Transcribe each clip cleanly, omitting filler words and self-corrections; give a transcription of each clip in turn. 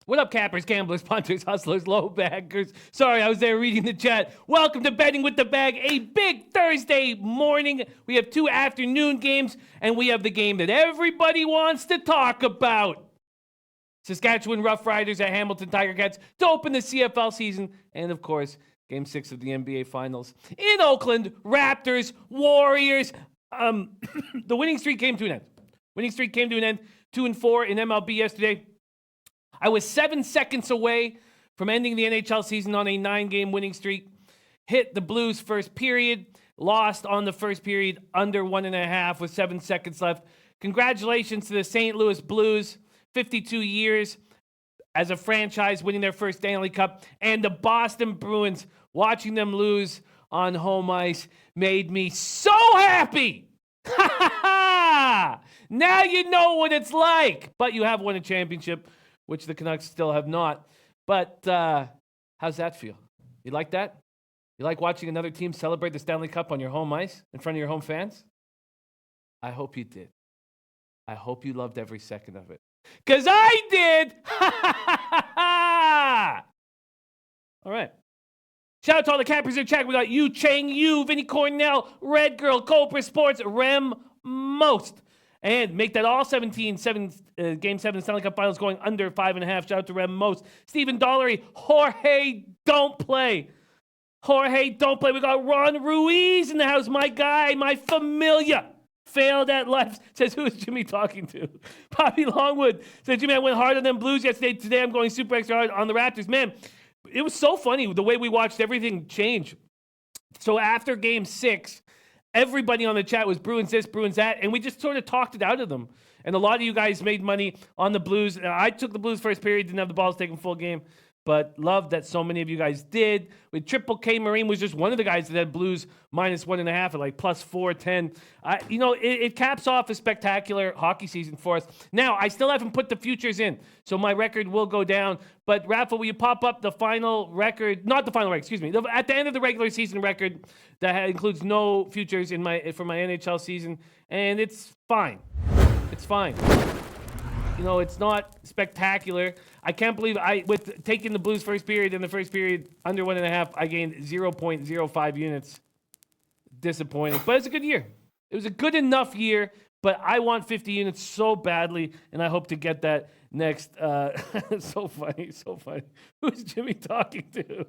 What up, cappers, gamblers, punters, hustlers, low baggers? Sorry, I was there reading the chat. Welcome to Betting with the Bag, a big Thursday morning. We have 2 afternoon games, and we have the game that everybody wants to talk about. Saskatchewan Roughriders at Hamilton Tiger Cats to open the CFL season, and of course, Game 6 of the NBA Finals. In Oakland, Raptors-Warriors. The winning streak came to an end. 2-4 in MLB yesterday. I was 7 seconds away from ending the NHL season on a 9-game winning streak. Hit the Blues first period. Lost on the first period under 1.5 with 7 seconds left. Congratulations to the St. Louis Blues. 52 years as a franchise winning their first Stanley Cup. And the Boston Bruins, watching them lose on home ice made me so happy. Ha ha ha! Now you know what it's like. But you have won a championship, which the Canucks still have not. But how's that feel? You like that? You like watching another team celebrate the Stanley Cup on your home ice in front of your home fans? I hope you did. I hope you loved every second of it. Because I did! All right. Shout out to all the cappers in the chat. We got Yu Chang Yu, Vinny Cornell, Red Girl, Cobra Sports, Rem Most. And make that all 17 Game 7 Stanley Cup Finals going under 5.5. Shout out to Rem Most. Stephen Dollery. Jorge, don't play. We got Ron Ruiz in the house. My guy, my familia. Failed at life. Says, who is Jimmy talking to? Poppy Longwood. Says, Jimmy, I went hard on them Blues yesterday. Today I'm going super extra hard on the Raptors. Man, it was so funny the way we watched everything change. So after Game 6, everybody on the chat was Bruins this, Bruins that, and we just sort of talked it out of them. And a lot of you guys made money on the Blues. I took the Blues first period, didn't have the balls taken full game, but loved that so many of you guys did. With Triple K Marine was just one of the guys that had Blues minus 1.5 at like plus 410. It caps off a spectacular hockey season for us. Now, I still haven't put the futures in, so my record will go down. But Rafa, will you pop up the final record? Not the final record, excuse me. At the end of the regular season record that includes no futures for my NHL season, and it's fine. It's fine. It's not spectacular. I can't believe with taking the Blues first period in the first period under 1.5, I gained 0.05 units. Disappointing, but it's a good year. It was a good enough year, but I want 50 units so badly, and I hope to get that next. So funny. Who's Jimmy talking to?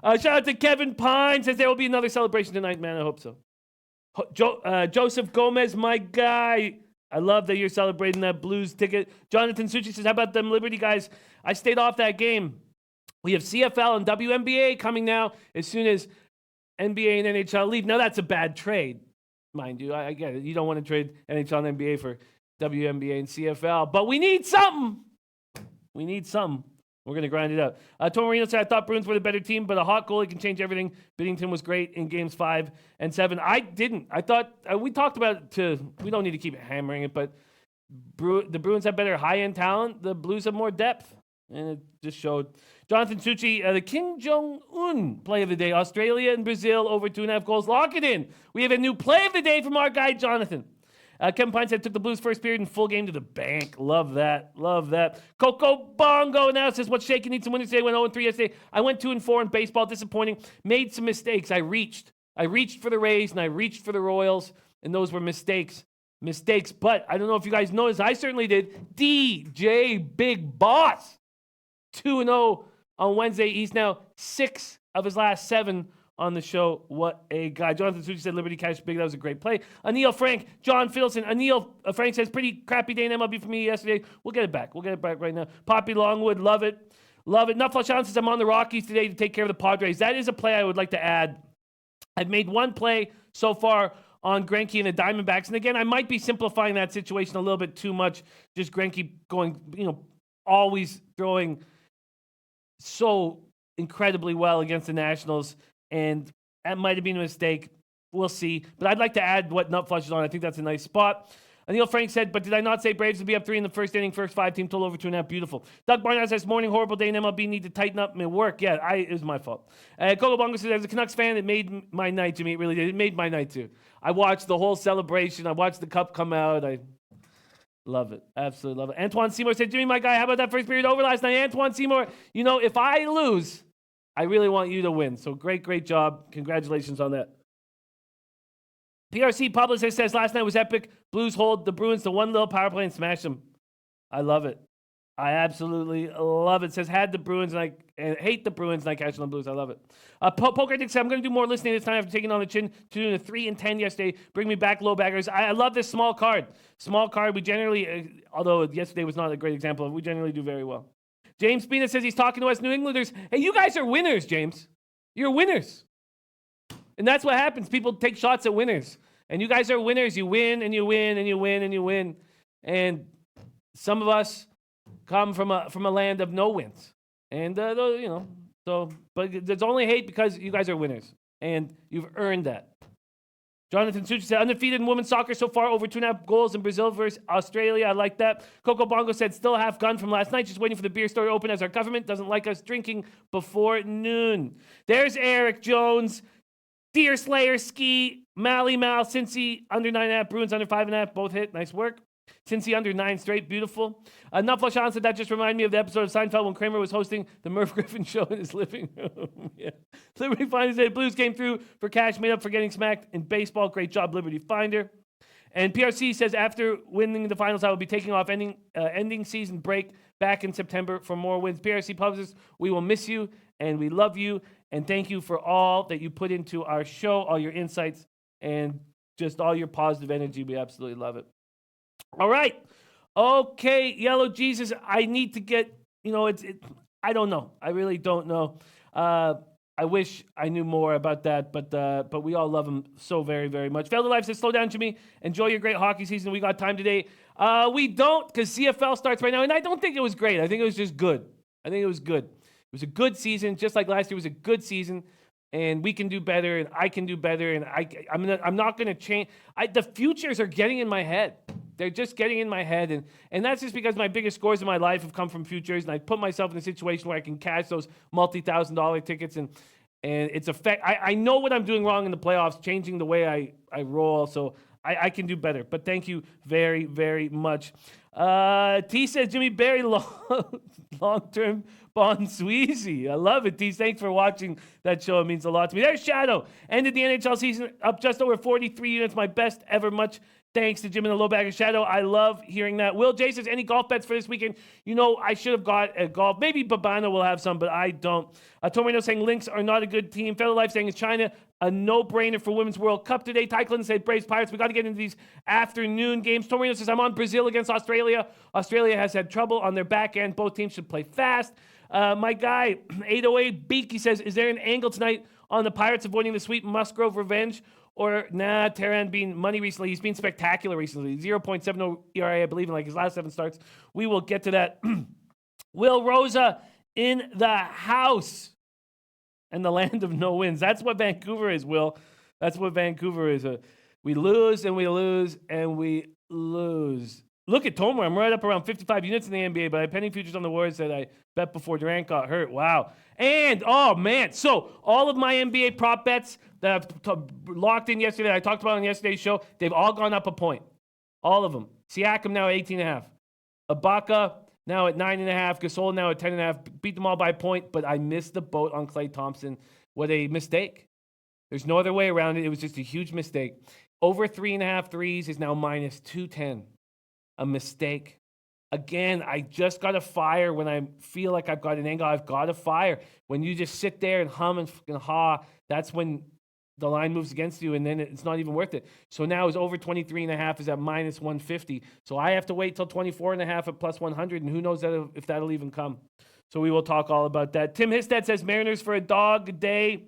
Shout out to Kevin Pine. Says there will be another celebration tonight, man. I hope so. Joseph Gomez, my guy. I love that you're celebrating that Blues ticket. Jonathan Suchi says, how about them Liberty guys? I stayed off that game. We have CFL and WNBA coming now as soon as NBA and NHL leave. Now, that's a bad trade, mind you. I get it. You don't want to trade NHL and NBA for WNBA and CFL. But we need something. We're going to grind it out. Tom Marino said, I thought Bruins were the better team, but a hot goalie can change everything. Biddington was great in games 5 and 7. I didn't. I thought, we talked about it too. We don't need to keep hammering it, but the Bruins have better high-end talent. The Blues have more depth. And it just showed. Jonathan Suchi, the Kim Jong-un play of the day. Australia and Brazil over 2.5 goals. Lock it in. We have a new play of the day from our guy, Jonathan. Kevin Pine said, took the Blues first period in full game to the bank. Love that. Coco Bongo now says, what's shaking? Need some winners today. Went 0-3 yesterday. I went 2-4 in baseball. Disappointing. Made some mistakes. I reached for the Rays and I reached for the Royals, and those were mistakes. But I don't know if you guys noticed. I certainly did. DJ Big Boss. 2-0 on Wednesday. He's now 6 of his last 7 on the show. What a guy. Jonathan Suchi said Liberty cash big. That was a great play. Anil Frank, John Fiddleson. Anil Frank says pretty crappy day in MLB for me yesterday. We'll get it back right now. Poppy Longwood, love it. Nufflash says I'm on the Rockies today to take care of the Padres. That is a play I would like to add. I've made one play so far on Greinke and the Diamondbacks. And again, I might be simplifying that situation a little bit too much. Just Greinke going, always throwing so incredibly well against the Nationals, and that might have been a mistake. We'll see. But I'd like to add what Nutflush is on. I think that's a nice spot. Anil Frank said, but did I not say Braves would be up 3 in the first inning, first 5 team total over 2.5? Beautiful. Doug Barnett says, morning, horrible day in MLB, need to tighten up my work. Yeah, it was my fault. Coco Bongo says, as a Canucks fan, it made my night, Jimmy. It really did. It made my night, too. I watched the whole celebration. I watched the cup come out. I love it. Absolutely love it. Antoine Seymour said, Jimmy, my guy, how about that first period over last night? Antoine Seymour, you know, if I lose, I really want you to win. So great job. Congratulations on that. PRC Publicist says, last night was epic. Blues hold the Bruins to one little power play and smash them. I love it. I absolutely love it. Says, had the Bruins and I hate the Bruins and I catch on the Blues. I love it. Poker Dick said, I'm going to do more listening this time after taking on the chin to doing a 3 and 10 yesterday. Bring me back, low baggers. I love this small card. Small card, we generally, although yesterday was not a great example, we generally do very well. James Spina says he's talking to us New Englanders. Hey, you guys are winners, James. You're winners. And that's what happens. People take shots at winners. And you guys are winners. You win and you win and you win and you win. And some of us come from a land of no wins. And, but there's only hate because you guys are winners. And you've earned that. Jonathan Suchi said, undefeated in women's soccer so far, over 2.5 goals in Brazil versus Australia. I like that. Coco Bongo said, still half gun from last night, just waiting for the beer store to open as our government doesn't like us drinking before noon. There's Eric Jones, Deer Slayer, Ski, Mally Mal, Cincy, under 9.5, Bruins under 5.5, both hit. Nice work. Cincy under 9 straight, beautiful. Nutflush said that just reminded me of the episode of Seinfeld when Kramer was hosting the Merv Griffin show in his living room. Yeah. Liberty Finder said Blues came through for cash, made up for getting smacked in baseball. Great job, Liberty Finder. And PRC says after winning the finals, I will be taking off ending season break back in September for more wins. PRC Publicists, we will miss you and we love you. And thank you for all that you put into our show, all your insights, and just all your positive energy. We absolutely love it. All right. Okay, Yellow Jesus, I need to get, I don't know. I really don't know. I wish I knew more about that, but we all love him so very, very much. Felder Life says, slow down, Jimmy. Enjoy your great hockey season. We got time today. We don't, because CFL starts right now, and I don't think it was great. I think it was just good. I think it was good. It was a good season, just like last year was a good season, and we can do better, and I can do better, and I'm not going to change. The futures are getting in my head. They're just getting in my head, and that's just because my biggest scores in my life have come from futures, and I put myself in a situation where I can cash those multi-$1,000 tickets, and it's I know what I'm doing wrong in the playoffs, changing the way I roll, so I can do better. But thank you very, very much. T says, Jimmy Barry, long-term bond Sweezy. I love it, T. Thanks for watching that show. It means a lot to me. There's Shadow. Ended the NHL season up just over 43 units. My best ever. Much thanks to Jim and the Low Bagger Shadow. I love hearing that. Will J says, any golf bets for this weekend? I should have got a golf. Maybe Babano will have some, but I don't. Torino saying Lynx are not a good team. Fellow Life saying it's China. A no-brainer for Women's World Cup today. Ty Clinton said Braves Pirates. We got to get into these afternoon games. Torino says I'm on Brazil against Australia. Australia has had trouble on their back end. Both teams should play fast. My guy, 808 Beak, he says, is there an angle tonight on the Pirates avoiding the sweet Musgrove revenge? Or, Terran being money recently. He's been spectacular recently. 0.70 ERA, I believe, in his last 7 starts. We will get to that. Will Rosa in the house and the land of no wins. That's what Vancouver is, Will. That's what Vancouver is. We lose and we lose and we lose. Look at Tomer. I'm right up around 55 units in the NBA, but I have pending futures on the Warriors that I bet before Durant got hurt. Wow. And, oh, man. So all of my NBA prop bets that I've locked in yesterday, that I talked about on yesterday's show, they've all gone up a point. All of them. Siakam now at 18.5. Ibaka now at 9.5. Gasol now at 10.5. Beat them all by a point, but I missed the boat on Klay Thompson. What a mistake. There's no other way around it. It was just a huge mistake. Over 3.5 threes is now minus 210. A mistake. Again, I just got to fire when I feel like I've got an angle. I've got to fire. When you just sit there and hum and fucking haw, that's when the line moves against you, and then it's not even worth it. So now it's over 23.5 is at minus 150. So I have to wait till 24.5 at plus 100, and who knows if that'll even come. So we will talk all about that. Tim Histad says Mariners for a dog day.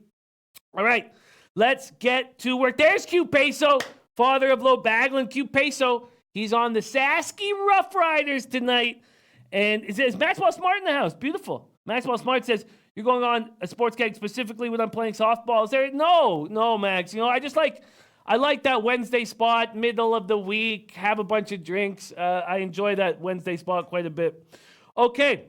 All right, let's get to work. There's Q Peso, father of Low Baglin. Q Peso. He's on the Sasky Rough Riders tonight. And it says, Maxwell Smart in the house. Beautiful. Maxwell Smart says, you're going on a sports gig specifically when I'm playing softball. Is there? No, Max. I like that Wednesday spot, middle of the week, have a bunch of drinks. I enjoy that Wednesday spot quite a bit. Okay.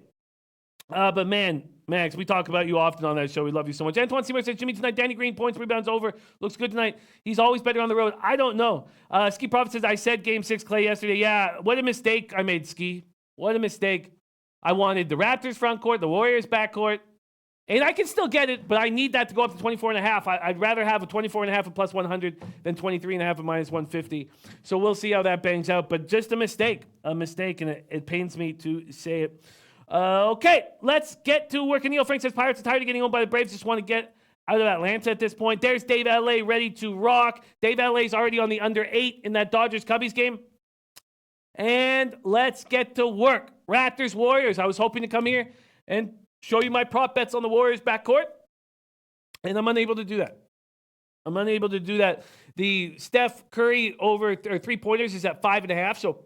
But man, Max, we talk about you often on that show. We love you so much. Antoine Seymour says, Jimmy, tonight, Danny Green, points, rebounds over. Looks good tonight. He's always better on the road. I don't know. Ski Prophet says, I said Game 6 Clay yesterday. Yeah, what a mistake I made, Ski. What a mistake. I wanted the Raptors front court, the Warriors back court. And I can still get it, but I need that to go up to 24.5. I'd rather have a 24.5 at plus 100 than 23.5 at minus 150. So we'll see how that bangs out. But just a mistake, and it pains me to say it. Okay, let's get to work. Neil Frank says, Pirates are tired of getting owned by the Braves. Just want to get out of Atlanta at this point. There's Dave L.A. ready to rock. Dave L.A.'s already on the under 8 in that Dodgers-Cubbies game. And let's get to work. Raptors-Warriors. I was hoping to come here and show you my prop bets on the Warriors backcourt, and I'm unable to do that. The Steph Curry over or 3-pointers is at 5.5. So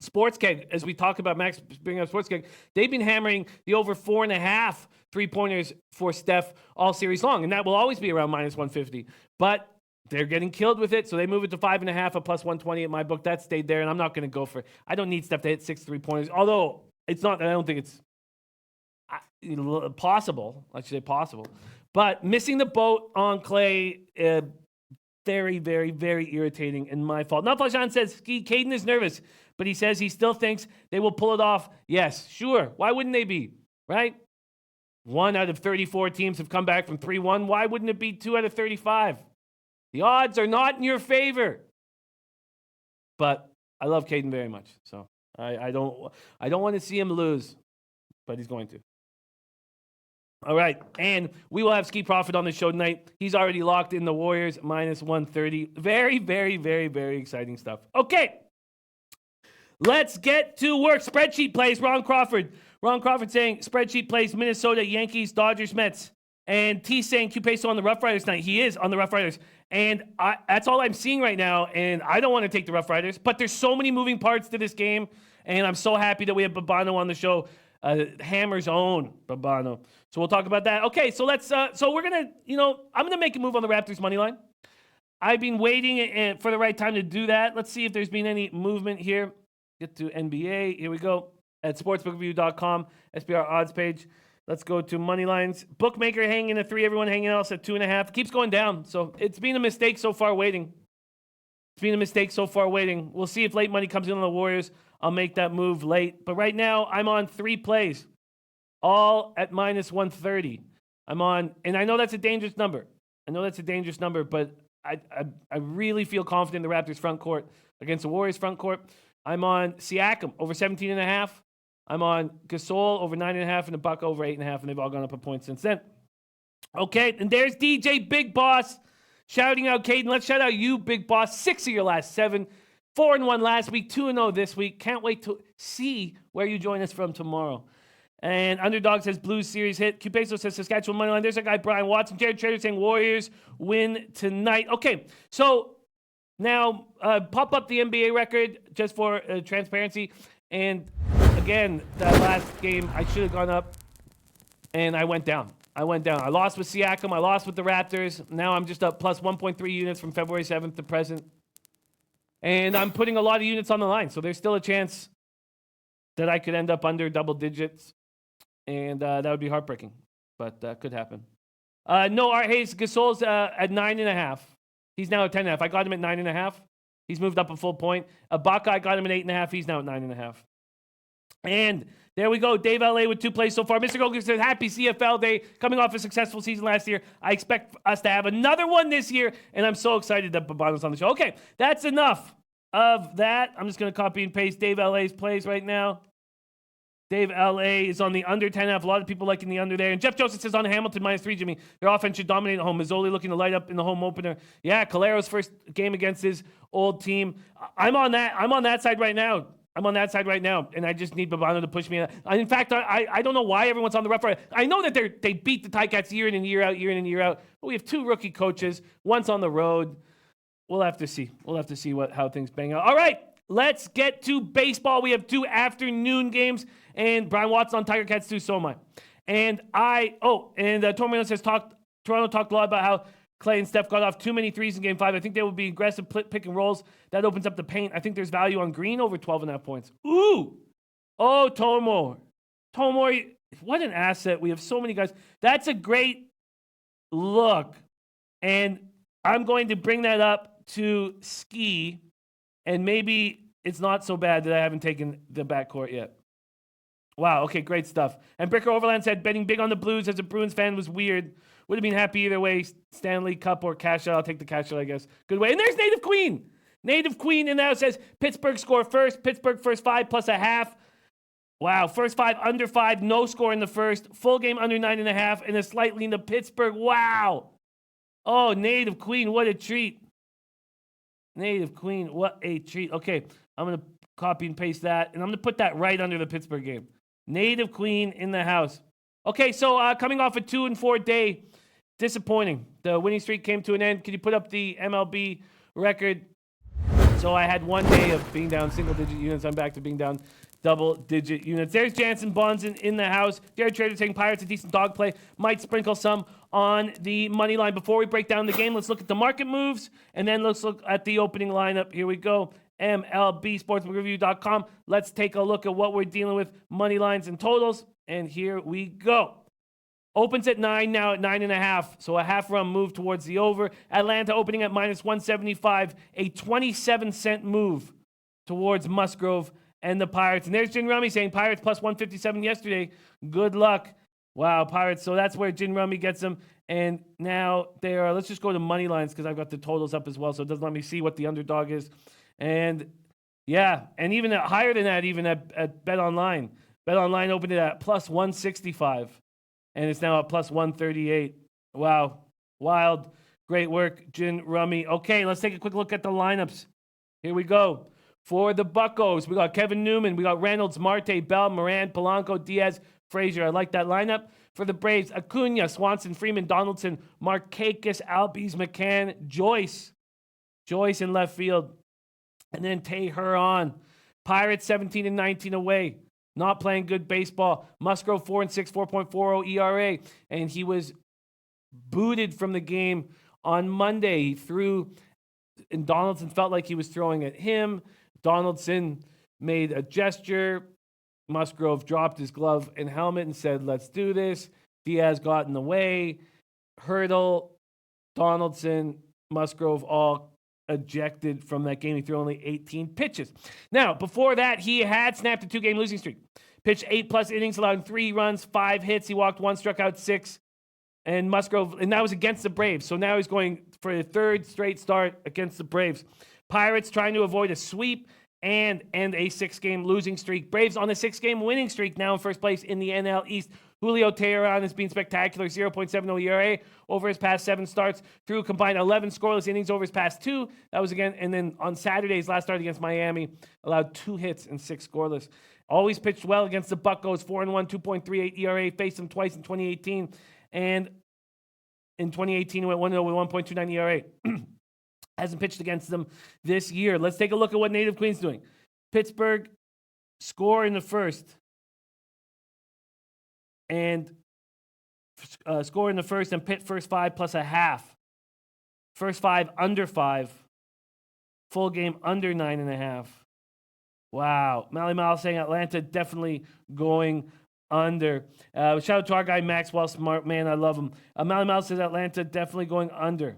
Sportsbook, as we talk about Max bringing up Sportsbook, they've been hammering the over 4.5 3-pointers for Steph all series long, and that will always be around minus 150. But they're getting killed with it, so they move it to 5.5 at plus 120 at my book. That stayed there, and I'm not going to go for it. I don't need Steph to hit 6 3-pointers, although it's not. I don't think it's possible. I should say possible. But missing the boat on Clay, very, very, very irritating and my fault. Nafalshan says, Caden is nervous, but he says he still thinks they will pull it off. Yes, sure. Why wouldn't they be, right? 1 out of 34 teams have come back from 3-1. Why wouldn't it be 2 out of 35? The odds are not in your favor. But I love Caden very much. So I don't want to see him lose, but he's going to. All right, and we will have Ski Prophet on the show tonight. He's already locked in the Warriors minus 130. Very, very, very, very exciting stuff. Okay, let's get to work. Spreadsheet plays Ron Crawford. Ron Crawford saying spreadsheet plays Minnesota, Yankees, Dodgers, Mets. And T saying Q-Peso on the Rough Riders tonight. He is on the Rough Riders. And that's all I'm seeing right now, and I don't want to take the Rough Riders. But there's so many moving parts to this game, and I'm so happy that we have Babano on the show. Hammer's own Babano. So we'll talk about that. Okay, so let's. So we're gonna, I'm gonna make a move on the Raptors money line. I've been waiting for the right time to do that. Let's see if there's been any movement here. Get to NBA. Here we go at sportsbookreview.com, SBR odds page. Let's go to money lines. Bookmaker hanging at 3. Everyone hanging else at 2.5. Keeps going down. So it's been a mistake so far waiting. We'll see if late money comes in on the Warriors. I'll make that move late. But right now, I'm on 3 plays, all at minus 130. And I know that's a dangerous number. But I really feel confident in the Raptors front court against the Warriors front court. I'm on Siakam over 17.5. I'm on Gasol over 9.5 and Ibaka over 8.5, and they've all gone up a point since then. Okay, and there's DJ Big Boss shouting out Caden. Let's shout out you, Big Boss. 6 of your last 7. 4-1 last week, 2-0 this week. Can't wait to see where you join us from tomorrow. And Underdog says Blues series hit. Q-Peso says Saskatchewan money line. There's a guy, Brian Watson. Jared Trader saying Warriors win tonight. Okay, so now pop up the NBA record just for transparency. And again, that last game, I should have gone up, and I went down. I lost with Siakam. I lost with the Raptors. Now I'm just up plus 1.3 units from February 7th to present. And I'm putting a lot of units on the line. So there's still a chance that I could end up under double digits. And that would be heartbreaking. But could happen. No, Art Hayes, Gasol's at 9.5. He's now at 10.5. I got him at 9.5. He's moved up a full point. Ibaka, I got him at 8.5. He's now at 9.5. And there we go. Dave L.A. with 2 plays so far. Mr. Gogan says, happy CFL day. Coming off a successful season last year. I expect us to have another one this year. And I'm so excited that Babano's on the show. Okay, that's enough of that. I'm just going to copy and paste Dave L.A.'s plays right now. Dave L.A. is on the under 10.5. A lot of people liking the under there. And Jeff Joseph says on Hamilton minus 3, Jimmy. Their offense should dominate at home. Mazzoli looking to light up in the home opener. Yeah, Calero's first game against his old team. I'm on that side right now. And I just need Babano to push me. In fact, I don't know why everyone's on the Rough Riders. I know that they beat the Ticats year in and year out. But we have 2 rookie coaches. One's on the road. We'll have to see. How things bang out. All right. let's get to baseball. We have 2 afternoon games, and Brian Watson on Tiger Cats too, so am I. And Tormino says, Toronto talked a lot about how Clay and Steph got off too many threes in Game 5. I think they will be aggressive pick and rolls. That opens up the paint. I think there's value on Green over 12.5 points. Ooh. Oh, Tomori, what an asset. We have so many guys. That's a great look. And I'm going to bring that up to Ski. And maybe it's not so bad that I haven't taken the backcourt yet. Wow, okay, great stuff. And Bricker Overland said, betting big on the Blues as a Bruins fan was weird. Would have been happy either way, Stanley Cup or cash out. I'll take the cash out, I guess. Good way. And there's Native Queen. Native Queen in there says, Pittsburgh score first. Pittsburgh first 5 plus a half. Wow, first 5 under 5. No score in the first. Full game under 9.5. And a slight lean to Pittsburgh. Wow. Oh, Native Queen, what a treat. Native Queen, what a treat. Okay, I'm going to copy and paste that. And I'm going to put that right under the Pittsburgh game. Native Queen in the house. Okay, so coming off a 2-4 day, disappointing. The winning streak came to an end. Can you put up the MLB record? So I had 1 day of being down single-digit units. I'm back to being down double-digit units. There's Jansen Bonson in the house. Jared Trader saying Pirates a decent dog play. Might sprinkle some on the money line. Before we break down the game, let's look at the market moves, and then let's look at the opening lineup. Here we go. MLB Sportsbook Let's take a look at what we're dealing with, money lines and totals, and here we go. Opens at 9, now at 9.5, so a half run move towards the over. Atlanta opening at minus 175, a 27-cent move towards Musgrove and the Pirates. And there's Jin Rummy saying Pirates plus 157 yesterday. Good luck. Wow, Pirates. So that's where Jin Rummy gets them. And now they are, let's just go to money lines because I've got the totals up as well, so it doesn't let me see what the underdog is. And yeah, and even higher than that, even at Bet Online. Bet Online opened it at plus 165, and it's now at plus 138. Wow, wild. Great work, Jin Rummy. Okay, let's take a quick look at the lineups. Here we go. For the Buccos, we got Kevin Newman, we got Reynolds, Marte, Bell, Moran, Polanco, Diaz, Frazier. I like that lineup. For the Braves, Acuna, Swanson, Freeman, Donaldson, Markakis, Albies, McCann, Joyce in left field. And then Teheran. Pirates 17-19 away. Not playing good baseball. Musgrove 4-6, 4.40 ERA. And he was booted from the game on Monday. He threw, and Donaldson felt like he was throwing at him. Donaldson made a gesture. Musgrove dropped his glove and helmet and said, let's do this. Diaz got in the way. Hurdle, Donaldson, Musgrove all ejected from that game. He threw only 18 pitches. Now, before that, he had snapped a 2-game losing streak. Pitched 8+ innings, allowed 3 runs, 5 hits. He walked 1, struck out 6. And Musgrove, and that was against the Braves. So now he's going for a 3rd straight start against the Braves. Pirates trying to avoid a sweep and end a 6-game losing streak. Braves on a 6-game winning streak, now in first place in the NL East. Julio Teheran has been spectacular, 0.70 ERA over his past 7 starts, through combined 11 scoreless innings over his past 2. That was again, and then on Saturday's last start against Miami, allowed 2 hits and 6 scoreless. Always pitched well against the Buccos, 4-1, 2.38 ERA, faced them twice in 2018, and in 2018 he went 1-0 with 1.29 ERA. Hasn't pitched against them this year. Let's take a look at what Native Queen's doing. Pittsburgh score in the first. And score in the first, and Pitt first 5 plus a half. First 5 under 5. Full game under 9.5. Wow. Mally Mal saying Atlanta definitely going under. Shout out to our guy Maxwell Smart. Man, I love him. Mally Mal says Atlanta definitely going under.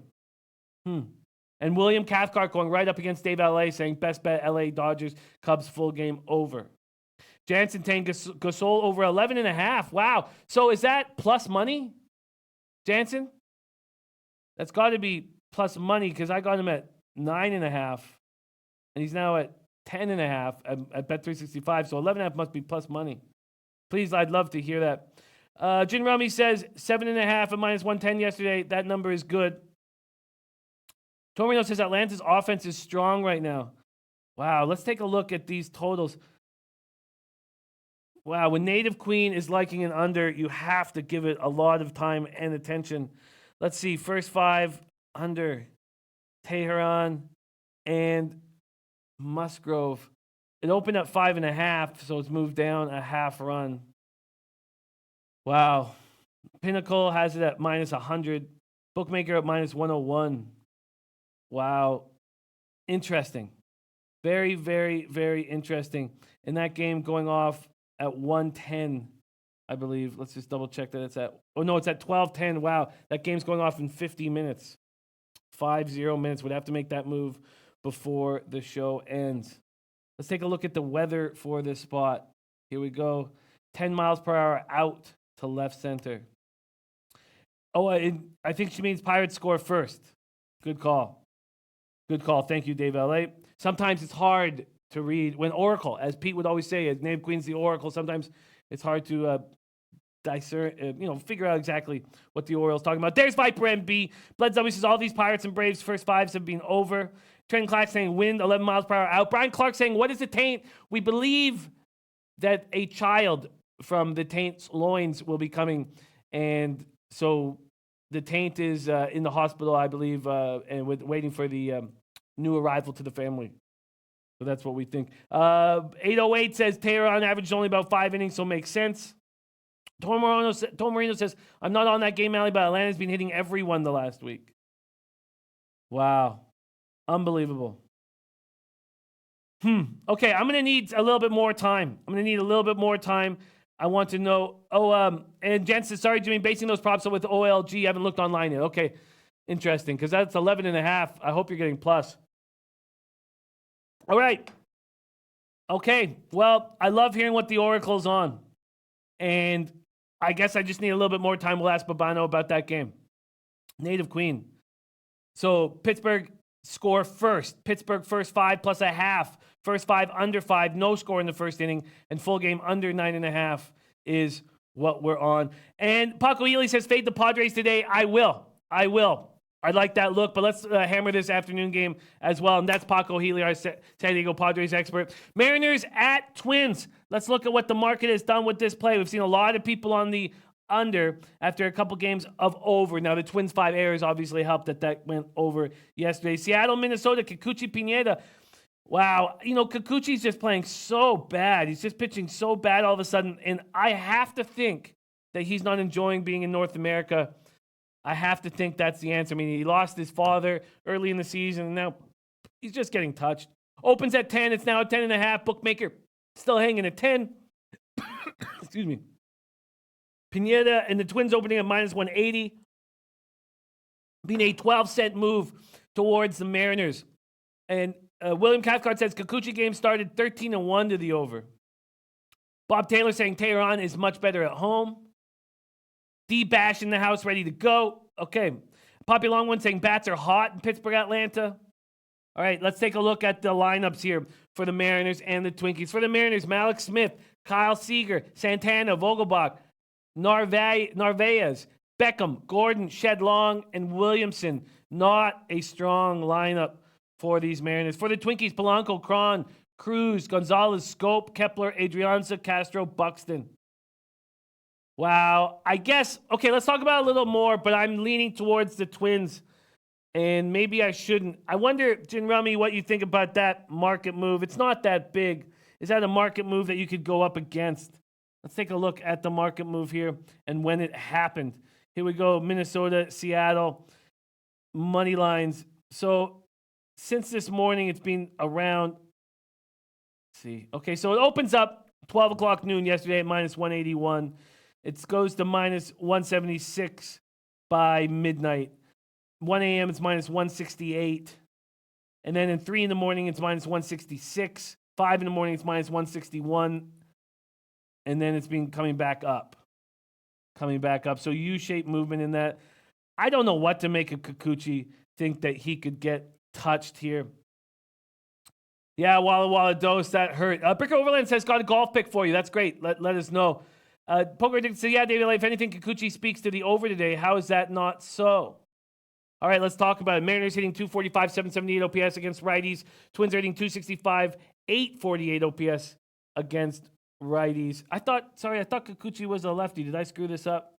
And William Cathcart going right up against Dave LA saying best bet LA Dodgers, Cubs full game over. Jansen saying Gasol over 11.5. Wow. So is that plus money, Jansen? That's got to be plus money because I got him at 9.5, and he's now at 10.5 at Bet365. So 11.5 must be plus money. Please, I'd love to hear that. Jin Rummy says 7.5 at minus 110 yesterday. That number is good. Torino says Atlanta's offense is strong right now. Wow. Let's take a look at these totals. Wow, when Native Queen is liking an under, you have to give it a lot of time and attention. Let's see, first 5 under Teheran and Musgrove. It opened at 5.5, so it's moved down a half run. Wow. Pinnacle has it at -100. Bookmaker at -101. Wow. Interesting. Very, very, very interesting. And that game going off at 1:10, I believe. Let's just double check that it's at. Oh, no, it's at 12:10. Wow. That game's going off in 50 minutes. 50 minutes. Would have to make that move before the show ends. Let's take a look at the weather for this spot. Here we go. 10 miles per hour out to left center. Oh, I think she means Pirates score first. Good call. Good call. Thank you, Dave L.A. Sometimes it's hard to read when Oracle, as Pete would always say, as Nave Queen's the Oracle, sometimes it's hard to discern, figure out exactly what the Orioles talking about. There's Viper MB. Bled W says all these Pirates and Braves first fives have been over. Trent Clark saying wind 11 miles per hour out. Brian Clark saying, what is the taint? We believe that a child from the taint's loins will be coming. And so the taint is in the hospital, I believe, and waiting for the new arrival to the family. So that's what we think. 808 says Tehran averaged only about 5 innings, so makes sense. Tom Marino says, I'm not on that game alley, but Atlanta's been hitting everyone the last week. Wow. Unbelievable. Okay, I'm going to need a little bit more time. I want to know. And Jen says, sorry, Jimmy, basing those props with OLG. I haven't looked online yet. Okay, interesting, because that's 11.5. I hope you're getting plus. All right. Okay, well, I love hearing what the Oracle's on. And I guess I just need a little bit more time. We'll ask Babano about that game. Native Queen. So Pittsburgh score first. Pittsburgh first 5 plus a half. First 5 under 5. No score in the first inning. And full game under 9.5 is what we're on. And Paco Ely says, fade the Padres today. I will. I like that look, but let's hammer this afternoon game as well. And that's Paco Healy, our San Diego Padres expert. Mariners at Twins. Let's look at what the market has done with this play. We've seen a lot of people on the under after a couple games of over. Now, the Twins' 5 errors obviously helped that went over yesterday. Seattle, Minnesota, Kikuchi Pineda. Wow, Kikuchi's just playing so bad. He's just pitching so bad all of a sudden. And I have to think that he's not enjoying being in North America. I have to think that's the answer. I mean, he lost his father early in the season, and now he's just getting touched. Opens at 10. It's now at 10.5. Bookmaker still hanging at 10. Excuse me. Pineda and the Twins opening at -180. Being a 12-cent move towards the Mariners. And William Cathcart says Kikuchi game started 13-1 to the over. Bob Taylor saying Tehran is much better at home. D-Bash in the house, ready to go. Okay. Poppy Longwood saying bats are hot in Pittsburgh, Atlanta. All right, let's take a look at the lineups here for the Mariners and the Twinkies. For the Mariners, Malik Smith, Kyle Seager, Santana, Vogelbach, Narvaez, Beckham, Gordon, Shedlong, and Williamson. Not a strong lineup for these Mariners. For the Twinkies, Polanco, Cron, Cruz, Gonzalez, Scope, Kepler, Adrianza, Castro, Buxton. Wow. I guess, okay, let's talk about it a little more, but I'm leaning towards the Twins, and maybe I shouldn't. I wonder, Jin Rummy, what you think about that market move. It's not that big. Is that a market move that you could go up against? Let's take a look at the market move here and when it happened. Here we go, Minnesota, Seattle, money lines. So since this morning, it's been around, let's see. Okay, so it opens up 12 o'clock noon yesterday at -181. It goes to -176 by midnight. 1 a.m. it's -168. And then in 3 in the morning, it's -166. 5 in the morning, it's -161. And then it's been coming back up. So U-shaped movement in that. I don't know what to make of Kikuchi. Think that he could get touched here. Yeah, Walla Dose, that hurt. Bricker Overland says, got a golf pick for you. That's great. Let us know. Poker Addict says, yeah, David, if anything, Kikuchi speaks to the over today. How is that not so? All right, let's talk about it. Mariners hitting 245, 778 OPS against righties. Twins are hitting 265, 848 OPS against righties. I thought Kikuchi was a lefty. Did I screw this up?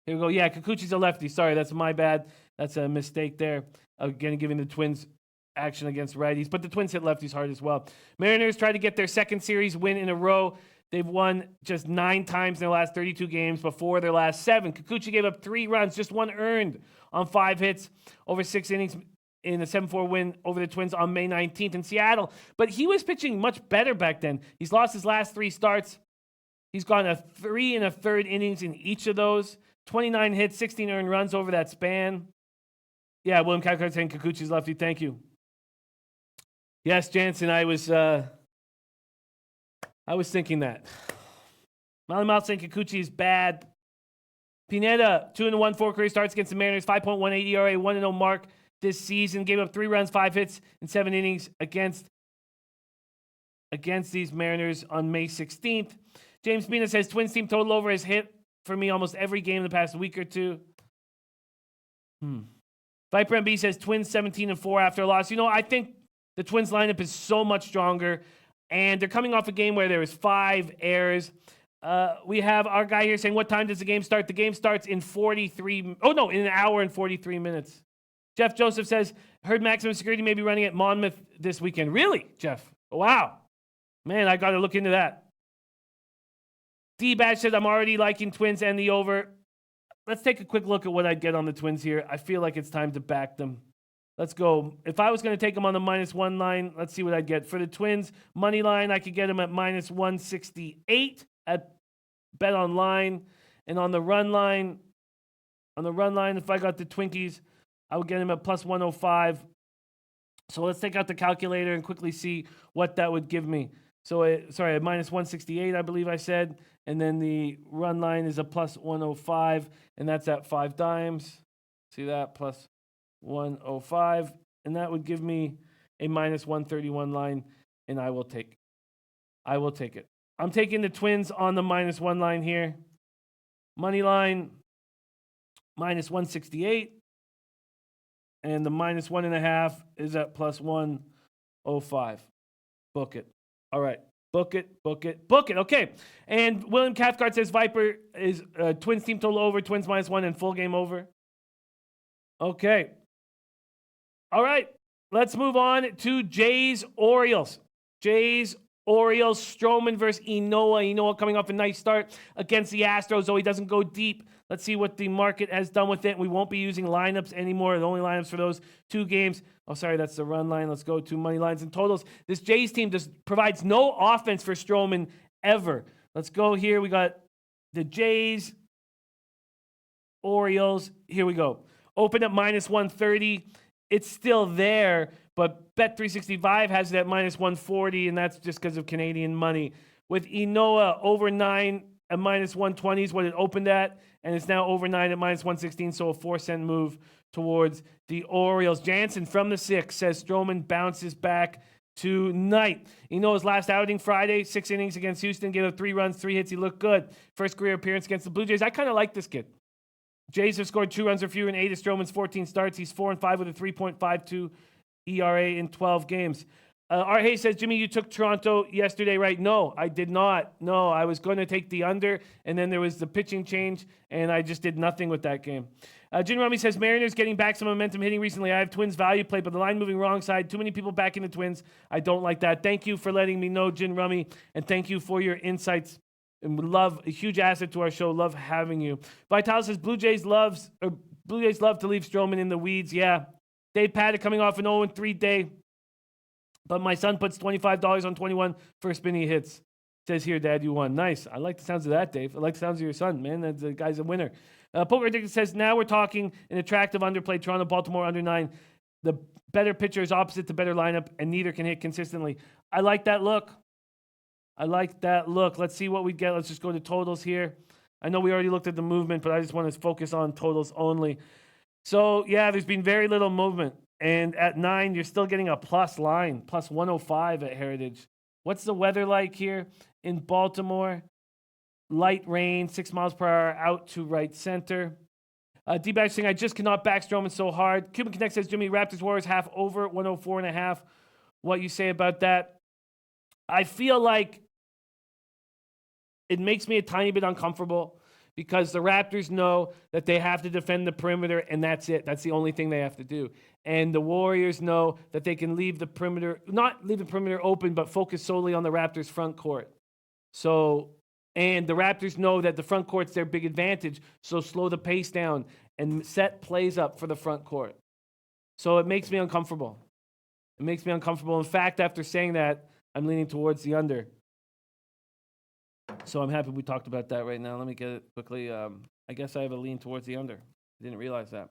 Here we go. Yeah, Kikuchi's a lefty. Sorry, that's my bad. That's a mistake there. Again, giving the Twins action against righties, but the Twins hit lefties hard as well. Mariners try to get their second series win in a row. They've won just 9 times in their last 32 games before their last 7. Kikuchi gave up 3 runs, just 1 earned on 5 hits over 6 innings in a 7-4 win over the Twins on May 19th in Seattle. But he was pitching much better back then. He's lost his last 3 starts. He's gone a 3 1/3 innings in each of those. 29 hits, 16 earned runs over that span. Yeah, William Cathcart saying Kikuchi's lefty. Thank you. Yes, Jansen, I was thinking that. Molly Mouth saying Kikuchi is bad. Pineda, 2-1, 4 career starts against the Mariners, 5.18 ERA, 1-0 mark this season. Gave up 3 runs, 5 hits in 7 innings against these Mariners on May 16th. James Mina says Twins team total over has hit for me almost every game in the past week or two. Viper MB says Twins 17-4 after a loss. I think the Twins lineup is so much stronger, and they're coming off a game where there was 5 errors. We have our guy here saying, what time does the game start? The game starts in in an hour and 43 minutes. Jeff Joseph says, heard maximum security may be running at Monmouth this weekend. Really, Jeff? Wow. Man, I got to look into that. D-Batch says, I'm already liking Twins and the over. Let's take a quick look at what I'd get on the Twins here. I feel like it's time to back them. Let's go. If I was going to take them on the -1 line, let's see what I'd get. For the Twins, money line, I could get them at -168 at Bet Online. And on the run line, if I got the Twinkies, I would get them at +105. So let's take out the calculator and quickly see what that would give me. So, at -168, I believe I said. And then the run line is a +105, and that's at 5 dimes. See that? +105. And that would give me a -131 line, and I will take it. I'm taking the Twins on the -1 line here. Money line, -168. And the -1.5 is at +105. Book it. All right. Book it. Okay. And William Cathcart says Viper is Twins team total over, Twins -1 and full game over. Okay. All right. Let's move on to Jays-Orioles. Jays-Orioles, Stroman versus Inoa. Inoa coming off a nice start against the Astros, though he doesn't go deep. Let's see what the market has done with it. We won't be using lineups anymore. The only lineups for those 2 games. Oh, sorry, that's the run line. Let's go to money lines and totals. This Jays team just provides no offense for Stroman ever. Let's go here. We got the Jays, Orioles. Here we go. Open at -130. It's still there, but Bet365 has it at -140, and that's just because of Canadian money. With Inoa over 9 at -120 is what it opened at, and it's now over 9 at -116, so a 4-cent move towards the Orioles. Jansen from the 6 says Stroman bounces back tonight. Inoa's last outing Friday, 6 innings against Houston, gave up 3 runs, 3 hits. He looked good. First career appearance against the Blue Jays. I kind of like this kid. Jays have scored 2 runs or fewer in 8 of Stroman's 14 starts. He's 4-5 with a 3.52 ERA in 12 games. Art Hayes says, Jimmy, you took Toronto yesterday, right? No, I did not. No, I was going to take the under, and then there was the pitching change, and I just did nothing with that game. Jim Rummy says, Mariners getting back some momentum hitting recently. I have Twins value play, but the line moving wrong side. Too many people backing the Twins. I don't like that. Thank you for letting me know, Jim Rummy, and thank you for your insights. And we love a huge asset to our show. Love having you. Vital says, Blue Jays love to leave Stroman in the weeds. Yeah. Dave Paddock coming off an 0-3 day. But my son puts $25 on 21 for spinny hits. Says here, Dad, you won. Nice. I like the sounds of that, Dave. I like the sounds of your son, man. The guy's a winner. Poker Addicted says, now we're talking an attractive underplay. Toronto, Baltimore under 9. The better pitcher is opposite the better lineup, and neither can hit consistently. I like that look. Let's see what we get. Let's just go to totals here. I know we already looked at the movement, but I just want to focus on totals only. So, yeah, there's been very little movement. And at 9, you're still getting a plus line, +105 at Heritage. What's the weather like here in Baltimore? Light rain, 6 miles per hour out to right center. D-Bash saying, I just cannot back Stroman so hard. Cuban Connect says, Jimmy, Raptors-Warriors half over, 104.5. What you say about that? I feel like it makes me a tiny bit uncomfortable because the Raptors know that they have to defend the perimeter, and that's it. That's the only thing they have to do. And the Warriors know that they can leave the perimeter, not leave the perimeter open, but focus solely on the Raptors' front court. So, and the Raptors know that the front court's their big advantage, so slow the pace down and set plays up for the front court. So it makes me uncomfortable. It makes me uncomfortable. In fact, after saying that, I'm leaning towards the under. So I'm happy we talked about that right now. Let me get it quickly. I guess I have a lean towards the under. I didn't realize that.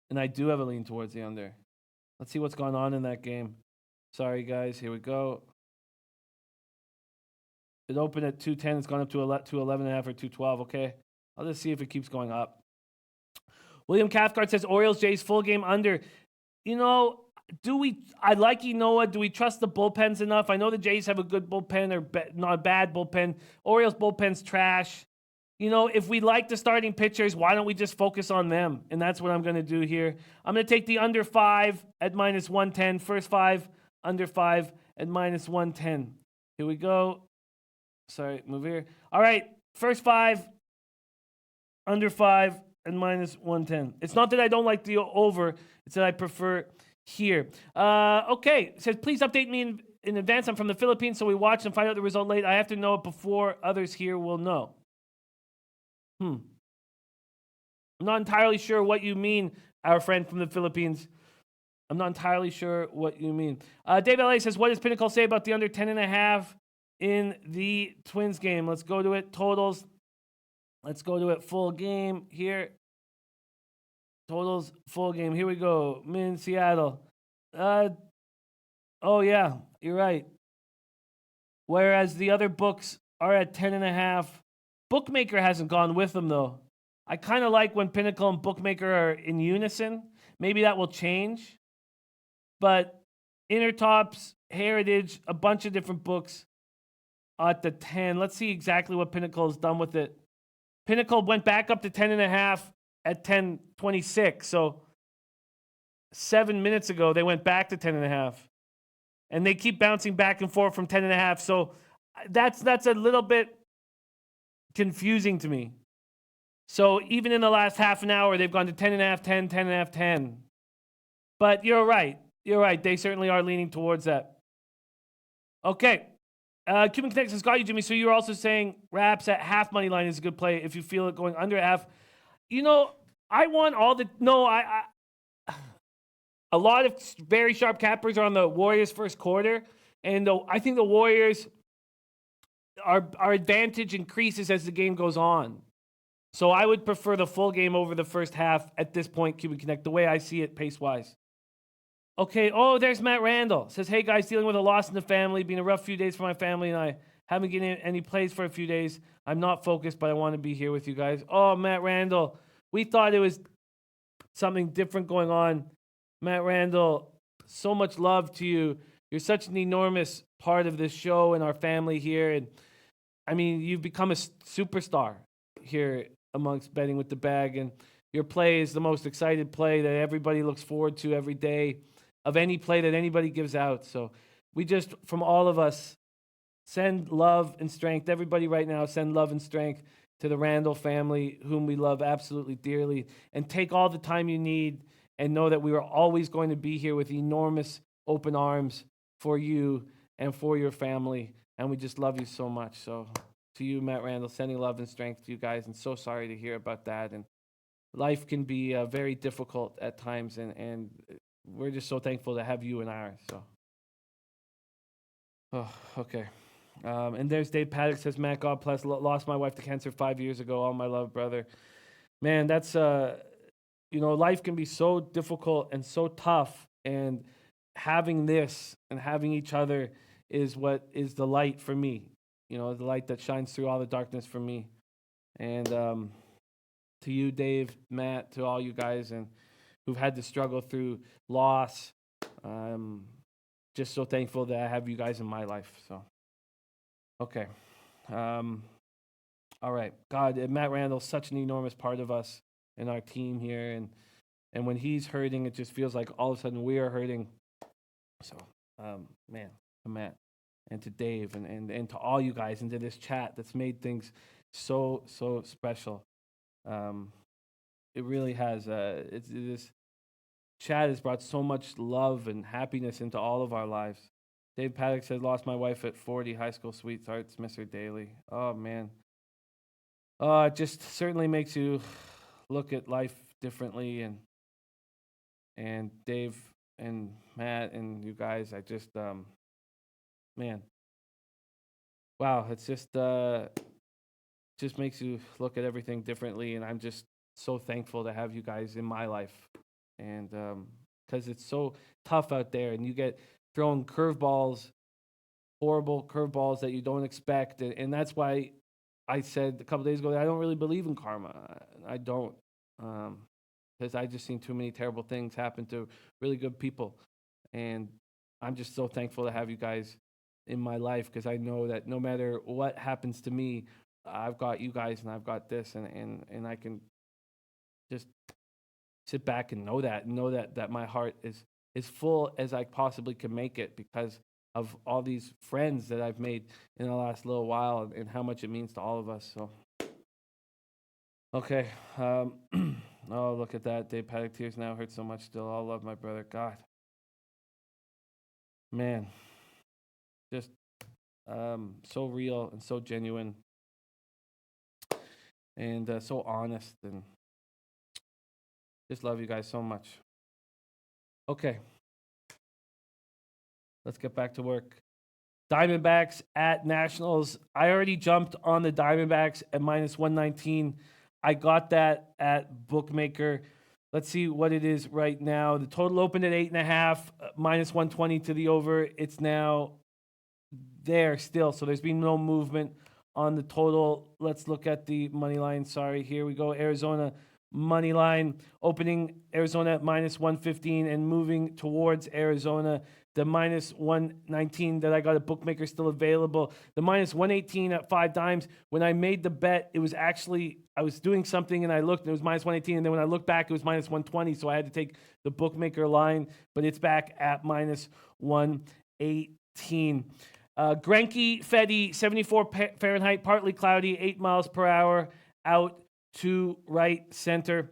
And I do have a lean towards the under. Let's see what's going on in that game. Sorry, guys. Here we go. It opened at 210. It's gone up to 11.5 or 212. Okay. I'll just see if it keeps going up. William Cathcart says Orioles Jays full game under. You know, I like Enoa. Do we trust the bullpens enough? I know the Jays have a good bullpen or not a bad bullpen. Orioles bullpen's trash. You know, if we like the starting pitchers, why don't we just focus on them? And that's what I'm going to do here. I'm going to take the under 5 at minus 110. First 5, under 5 at minus 110. Here we go. Sorry, move here. All right, first 5, under 5 and minus 110. It's not that I don't like the over. It's that I prefer here. Okay, it says, please update me in advance. I'm from the Philippines, so we watch and find out the result late. I have to know it before others here will know. I'm not entirely sure what you mean, our friend from the Philippines. I'm not entirely sure what you mean. Dave LA says, what does Pinnacle say about the under 10.5 in the Twins game? Let's go to it. Totals. Let's go to it. Full game here. Totals, full game. Here we go. Min, Seattle. Oh, yeah, you're right. Whereas the other books are at 10.5. Bookmaker hasn't gone with them, though. I kind of like when Pinnacle and Bookmaker are in unison. Maybe that will change. But Intertops, Heritage, a bunch of different books at the 10. Let's see exactly what Pinnacle has done with it. Pinnacle went back up to 10.5 at 10:26. So 7 minutes ago, they went back to 10.5. And they keep bouncing back and forth from 10.5. So that's a little bit confusing to me. So even in the last half an hour, they've gone to 10.5, 10, 10.5, 10. But you're right. You're right. They certainly are leaning towards that. Okay. Cuban Connect has got you, Jimmy. So you're also saying Raps at half money line is a good play if you feel it going under half. You know, I want all the... No, a lot of very sharp cappers are on the Warriors first quarter. And I think the Warriors... Our advantage increases as the game goes on. So I would prefer the full game over the first half at this point, Cuban Connect, the way I see it pace-wise. Okay, there's Matt Randall. Says, hey guys, dealing with a loss in the family, been a rough few days for my family, and I haven't getting any plays for a few days. I'm not focused, but I want to be here with you guys. Oh, Matt Randall, we thought it was something different going on. Matt Randall, so much love to you. You're such an enormous part of this show and our family here. And I mean, you've become a superstar here amongst Betting with the Bag. And your play is the most excited play that everybody looks forward to every day of any play that anybody gives out. So we just, from all of us, send love and strength. Everybody right now, send love and strength to the Randall family, whom we love absolutely dearly. And take all the time you need and know that we are always going to be here with enormous open arms for you and for your family. And we just love you so much. So to you, Matt Randall, sending love and strength to you guys. And so sorry to hear about that. And life can be very difficult at times. And we're just so thankful to have you in ours. So, okay. And there's Dave Paddock says, Matt, God bless, lost my wife to cancer 5 years ago. All my love, brother. Man, that's, life can be so difficult and so tough. And having this and having each other is what is the light for me. The light that shines through all the darkness for me. And to you, Dave, Matt, to all you guys and who've had to struggle through loss, I'm just so thankful that I have you guys in my life. So, okay. All right. God, Matt Randall's such an enormous part of us and our team here. And when he's hurting, it just feels like all of a sudden we are hurting. So, man, to Matt and to Dave and to all you guys and to this chat that's made things so special. It really has. This chat has brought so much love and happiness into all of our lives. Dave Paddock said, "Lost my wife at 40. High school sweethearts, miss her daily." Oh man. It just certainly makes you look at life differently. And Dave and Matt and you guys, I just man, wow, it's just makes you look at everything differently. And I'm just so thankful to have you guys in my life. And because it's so tough out there, and you get thrown curveballs, horrible curveballs that you don't expect. And that's why I said a couple days ago that I don't really believe in karma. I don't, because I just seen too many terrible things happen to really good people. And I'm just so thankful to have you guys in my life, because I know that no matter what happens to me, I've got you guys and I've got this, and I can just sit back and know that my heart is full as I possibly can make it, because of all these friends that I've made in the last little while, and how much it means to all of us. So, okay. Oh, look at that. Dave Paddock, tears now hurt so much still. I'll love my brother. God. Man. Just so real and so genuine, and so honest, and just love you guys so much. Okay. Let's get back to work. Diamondbacks at Nationals. I already jumped on the Diamondbacks at minus 119. I got that at Bookmaker. Let's see what it is right now. The total opened at 8.5, minus 120 to the over. It's now there still, so there's been no movement on the total. Let's look at the money line. Sorry, here we go. Arizona money line opening Arizona at minus 115 and moving towards Arizona. The minus 119 that I got at Bookmaker still available. The minus 118 at 5 dimes. When I made the bet, it was actually, I was doing something and I looked and it was minus 118. And then when I looked back, it was minus 120. So I had to take the Bookmaker line, but it's back at minus 118. Greinke, Fedde, 74 Fahrenheit, partly cloudy, 8 miles per hour, out to right center.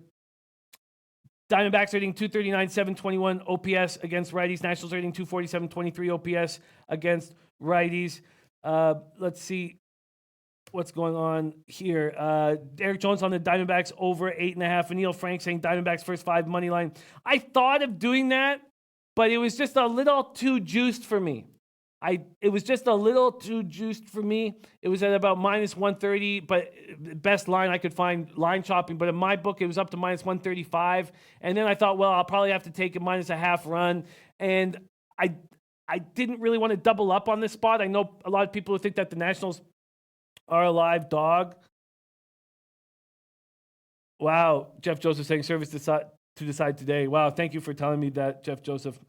Diamondbacks rating 239, 721 OPS against righties. Nationals rating 247, 23 OPS against righties. Let's see what's going on here. Eric Jones on the Diamondbacks over 8.5. Neil Frank saying Diamondbacks first 5 money line. I thought of doing that, but it was just a little too juiced for me. It was just a little too juiced for me. It was at about minus 130, but best line I could find line chopping. But in my book, it was up to minus 135. And then I thought, well, I'll probably have to take a minus a half run. And I didn't really want to double up on this spot. I know a lot of people who think that the Nationals are a live dog. Wow, Jeff Joseph saying service to decide today. Wow, thank you for telling me that, Jeff Joseph.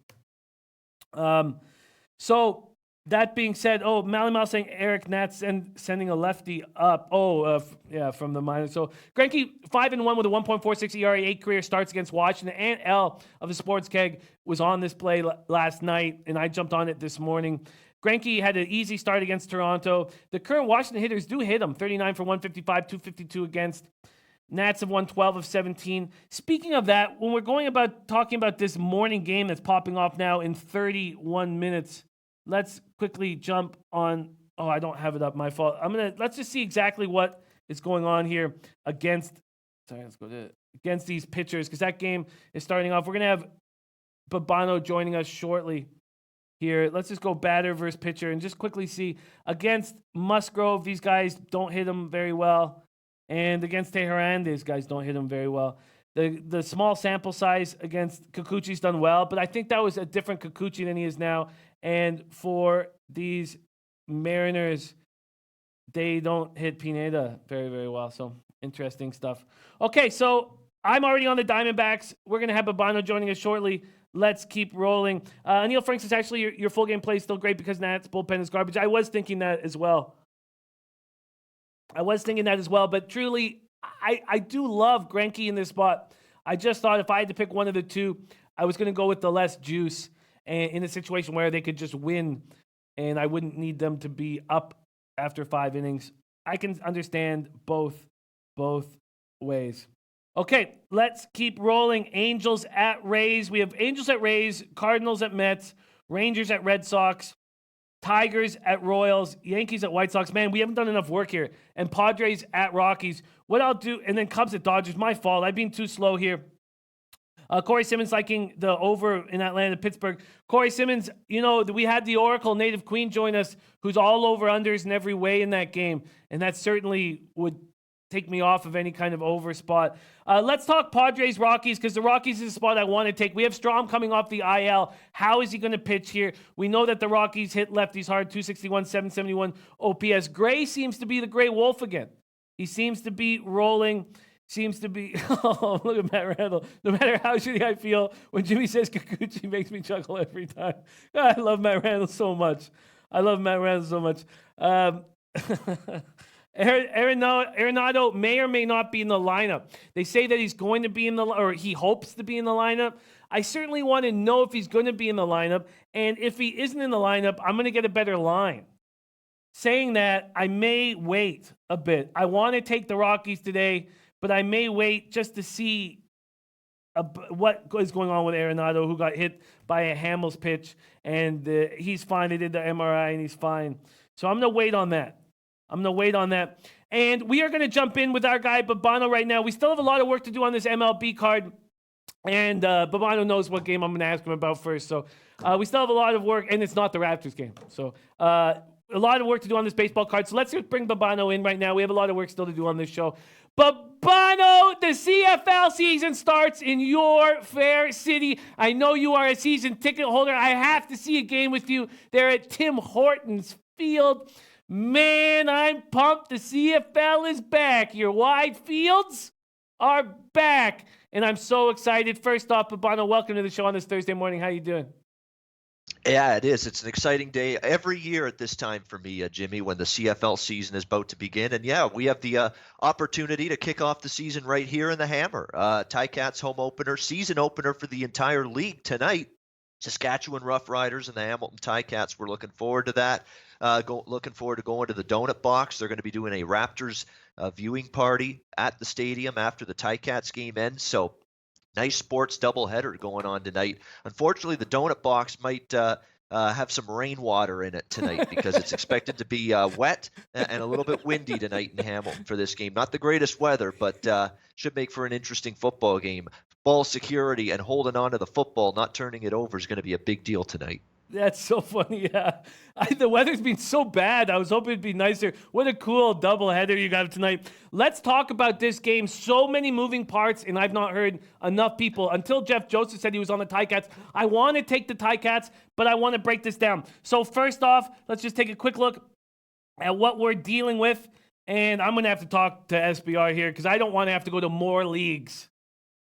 So that being said, Mal saying Eric Nats sending a lefty up. From the minors. So Greinke 5-1 with a 1.46 ERA, 8 career starts against Washington. And L of the Sports Keg was on this play last night, and I jumped on it this morning. Greinke had an easy start against Toronto. The current Washington hitters do hit him. 39 for 155, 252 against. Nats have won 12 of 17. Speaking of that, when we're talking about this morning game that's popping off now in 31 minutes, let's quickly jump on. Oh, I don't have it up. My fault. Let's just see exactly what is going on here against these pitchers, because that game is starting off. We're going to have Babano joining us shortly here. Let's just go batter versus pitcher and just quickly see against Musgrove. These guys don't hit him very well. And against Teheran, these guys don't hit him very well. The small sample size against Kikuchi's done well, but I think that was a different Kikuchi than he is now. And for these Mariners, they don't hit Pineda very, very well. So interesting stuff. Okay, so I'm already on the Diamondbacks. We're going to have Babano joining us shortly. Let's keep rolling. Neil Frank says, actually, your full game play is still great because Nats bullpen is garbage. I was thinking that as well. But truly, I do love Greinke in this spot. I just thought if I had to pick one of the two, I was going to go with the less juice, and in a situation where they could just win, and I wouldn't need them to be up after 5 innings. I can understand both ways. Okay, let's keep rolling. Angels at Rays. We have Angels at Rays, Cardinals at Mets, Rangers at Red Sox, Tigers at Royals, Yankees at White Sox. Man, we haven't done enough work here. And Padres at Rockies. What I'll do, and then Cubs at Dodgers. My fault. I've been too slow here. Corey Simmons liking the over in Atlanta, Pittsburgh. Corey Simmons, we had the Oracle Native Queen join us, who's all over unders in every way in that game. And that certainly would take me off of any kind of over spot. Let's talk Padres Rockies, because the Rockies is a spot I want to take. We have Strom coming off the IL. How is he going to pitch here? We know that the Rockies hit lefties hard, 261, 771 OPS. Gray seems to be the Gray Wolf again. He seems to be rolling. Seems to be, oh, look at Matt Randall. No matter how shitty I feel, when Jimmy says Kikuchi, makes me chuckle every time. I love Matt Randall so much. Arenado may or may not be in the lineup. They say that he's going to be or he hopes to be in the lineup. I certainly want to know if he's going to be in the lineup. And if he isn't in the lineup, I'm going to get a better line. Saying that, I may wait a bit. I want to take the Rockies today, but I may wait just to see what is going on with Arenado, who got hit by a Hamels pitch, and he's fine. They did the MRI, and he's fine. So I'm going to wait on that. And we are going to jump in with our guy, Babano, right now. We still have a lot of work to do on this MLB card, and Babano knows what game I'm going to ask him about first. So we still have a lot of work, and it's not the Raptors game. So a lot of work to do on this baseball card. So let's just bring Babano in right now. We have a lot of work still to do on this show. Babano, the CFL season starts in your fair city. I know you are a season ticket holder. I have to see a game with you there at Tim Hortons Field. Man, I'm pumped. The CFL is back. Your wide fields are back. And I'm so excited. First off, Babano, welcome to the show on this Thursday morning. How you doing? Yeah, it is. It's an exciting day every year at this time for me, Jimmy, when the CFL season is about to begin. And yeah, we have the opportunity to kick off the season right here in the Hammer. Ticats home opener, season opener for the entire league tonight. Saskatchewan Roughriders and the Hamilton Ticats. We're looking forward to that. Looking forward to going to the Donut Box. They're going to be doing a Raptors viewing party at the stadium after the Ticats game ends. So nice sports doubleheader going on tonight. Unfortunately, the Donut Box might have some rainwater in it tonight because it's expected to be wet and a little bit windy tonight in Hamilton for this game. Not the greatest weather, but should make for an interesting football game. Ball security and holding on to the football, not turning it over, is going to be a big deal tonight. That's so funny, yeah. The weather's been so bad. I was hoping it'd be nicer. What a cool doubleheader you got tonight. Let's talk about this game. So many moving parts, and I've not heard enough people. Until Jeff Joseph said he was on the Ticats. I want to take the Ticats, but I want to break this down. So first off, let's just take a quick look at what we're dealing with. And I'm going to have to talk to SBR here because I don't want to have to go to more leagues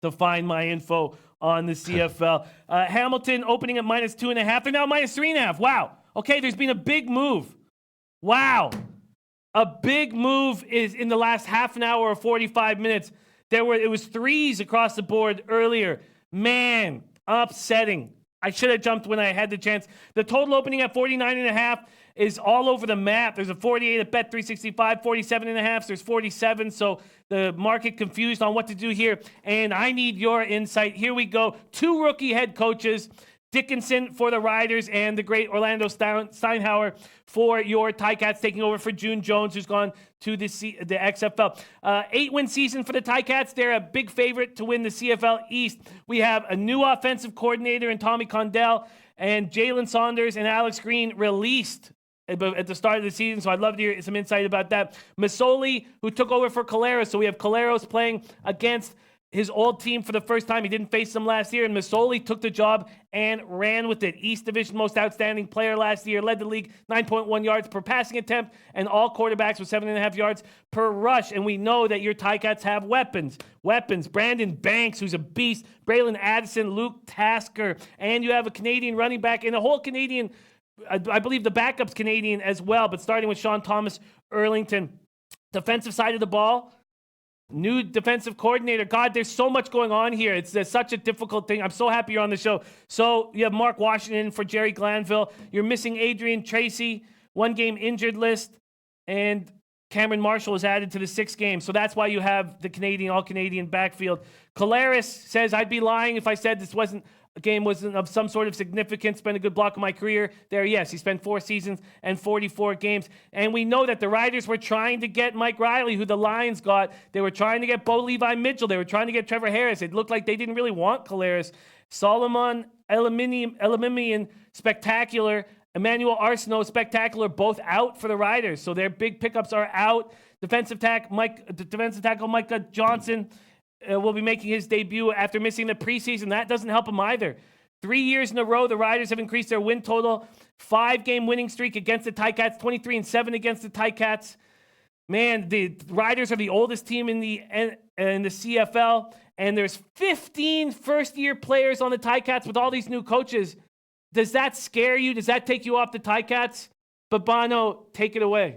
to find my info on the CFL. Hamilton opening at -2.5. They're now -3.5. Wow. Okay, there's been a big move. Wow. A big move is in the last half an hour or 45 minutes. It was threes across the board earlier. Man, upsetting. I should have jumped when I had the chance. The total opening at 49.5 is all over the map. There's a 48 at Bet365, 47.5. There's 47. So the market confused on what to do here. And I need your insight. Here we go. Two rookie head coaches, Dickinson for the Riders and the great Orlando Steinhauer for your Ticats, taking over for June Jones, who's gone to the XFL. 8-win season for the Ticats. They're a big favorite to win the CFL East. We have a new offensive coordinator in Tommy Condell, and Jalen Saunders and Alex Green released at the start of the season, so I'd love to hear some insight about that. Masoli, who took over for Caleros, so we have Caleros playing against his old team for the first time. He didn't face them last year, and Masoli took the job and ran with it. East Division most outstanding player last year, led the league 9.1 yards per passing attempt, and all quarterbacks with 7.5 yards per rush. And we know that your Ticats have weapons. Brandon Banks, who's a beast, Braylon Addison, Luke Tasker, and you have a Canadian running back and a whole Canadian. I believe the backup's Canadian as well, but starting with Sean Thomas Erlington. Defensive side of the ball, new defensive coordinator. God, there's so much going on here. It's such a difficult thing. I'm so happy you're on the show. So you have Mark Washington for Jerry Glanville. You're missing Adrian Tracy, 1 game injured list. And Cameron Marshall was added to the 6th game, so that's why you have the all-Canadian backfield. Collaros says, I'd be lying if I said this wasn't of some sort of significance. Spent a good block of my career there. Yes, he spent 4 seasons and 44 games. And we know that the Riders were trying to get Mike Riley, who the Lions got. They were trying to get Bo Levi Mitchell. They were trying to get Trevor Harris. It looked like they didn't really want Collaros. Solomon Elimimian, spectacular. Emmanuel Arsenault, spectacular, both out for the Riders. So their big pickups are out. Defensive tackle Micah Johnson will be making his debut after missing the preseason. That doesn't help him either. 3 years in a row, the Riders have increased their win total. 5-game winning streak against the Ticats, 23-7 against the Ticats. Man, the Riders are the oldest team in the CFL, and there's 15 first-year players on the Ticats with all these new coaches. Does that scare you? Does that take you off the Ticats? Babano, take it away.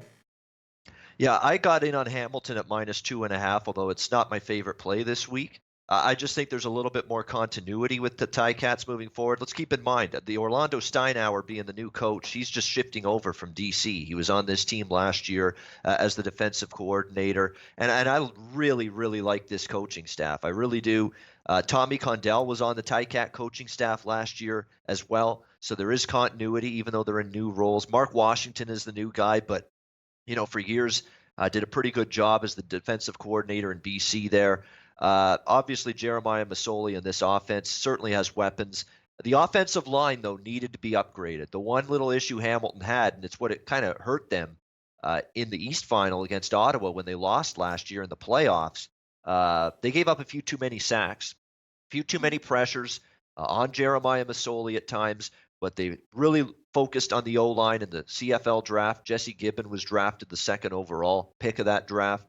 Yeah, I got in on Hamilton at -2.5, although it's not my favorite play this week. I just think there's a little bit more continuity with the Ticats moving forward. Let's keep in mind that the Orlando Steinauer being the new coach, he's just shifting over from DC. He was on this team last year as the defensive coordinator, and I really, really like this coaching staff. I really do. Tommy Condell was on the Ticat coaching staff last year as well, so there is continuity even though they're in new roles. Mark Washington is the new guy, but for years, did a pretty good job as the defensive coordinator in BC there. Obviously, Jeremiah Masoli in this offense certainly has weapons. The offensive line, though, needed to be upgraded. The one little issue Hamilton had, and it's what it kind of hurt them in the East Final against Ottawa when they lost last year in the playoffs, they gave up a few too many sacks, a few too many pressures on Jeremiah Masoli at times, but they really focused on the O-line in the CFL draft. Jesse Gibbon was drafted the 2nd overall pick of that draft.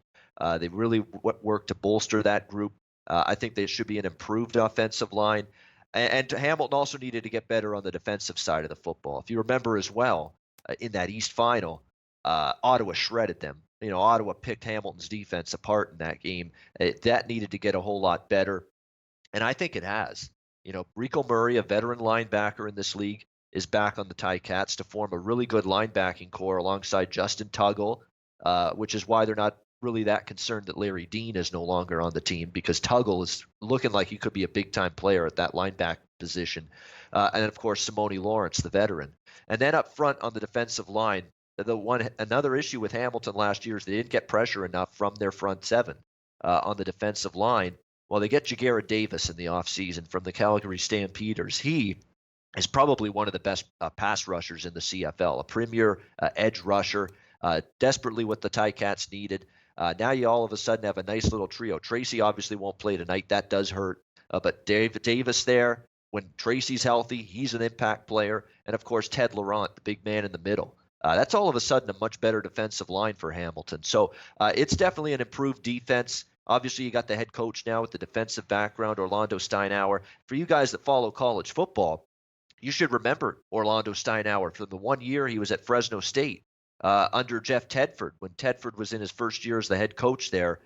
They really worked to bolster that group. I think they should be an improved offensive line. And Hamilton also needed to get better on the defensive side of the football. If you remember as well, in that East Final, Ottawa shredded them. Ottawa picked Hamilton's defense apart in that game. That needed to get a whole lot better. And I think it has. Rico Murray, a veteran linebacker in this league, is back on the Ticats to form a really good linebacking core alongside Justin Tuggle, which is why they're not really that concerned that Larry Dean is no longer on the team, because Tuggle is looking like he could be a big-time player at that linebacker position. And, of course, Simone Lawrence, the veteran. And then up front on the defensive line, another issue with Hamilton last year is they didn't get pressure enough from their front 7 on the defensive line. Well, they get Jagera Davis in the offseason from the Calgary Stampeders. He is probably one of the best pass rushers in the CFL, a premier edge rusher, desperately what the Ticats needed. Now you all of a sudden have a nice little trio. Tracy obviously won't play tonight. That does hurt. But Davis there, when Tracy's healthy, he's an impact player. And, of course, Ted Laurent, the big man in the middle. That's all of a sudden a much better defensive line for Hamilton. So it's definitely an improved defense. Obviously, you got the head coach now with the defensive background, Orlando Steinauer. For you guys that follow college football, you should remember Orlando Steinauer from the 1 year he was at Fresno State under Jeff Tedford. When Tedford was in his first year as the head coach there,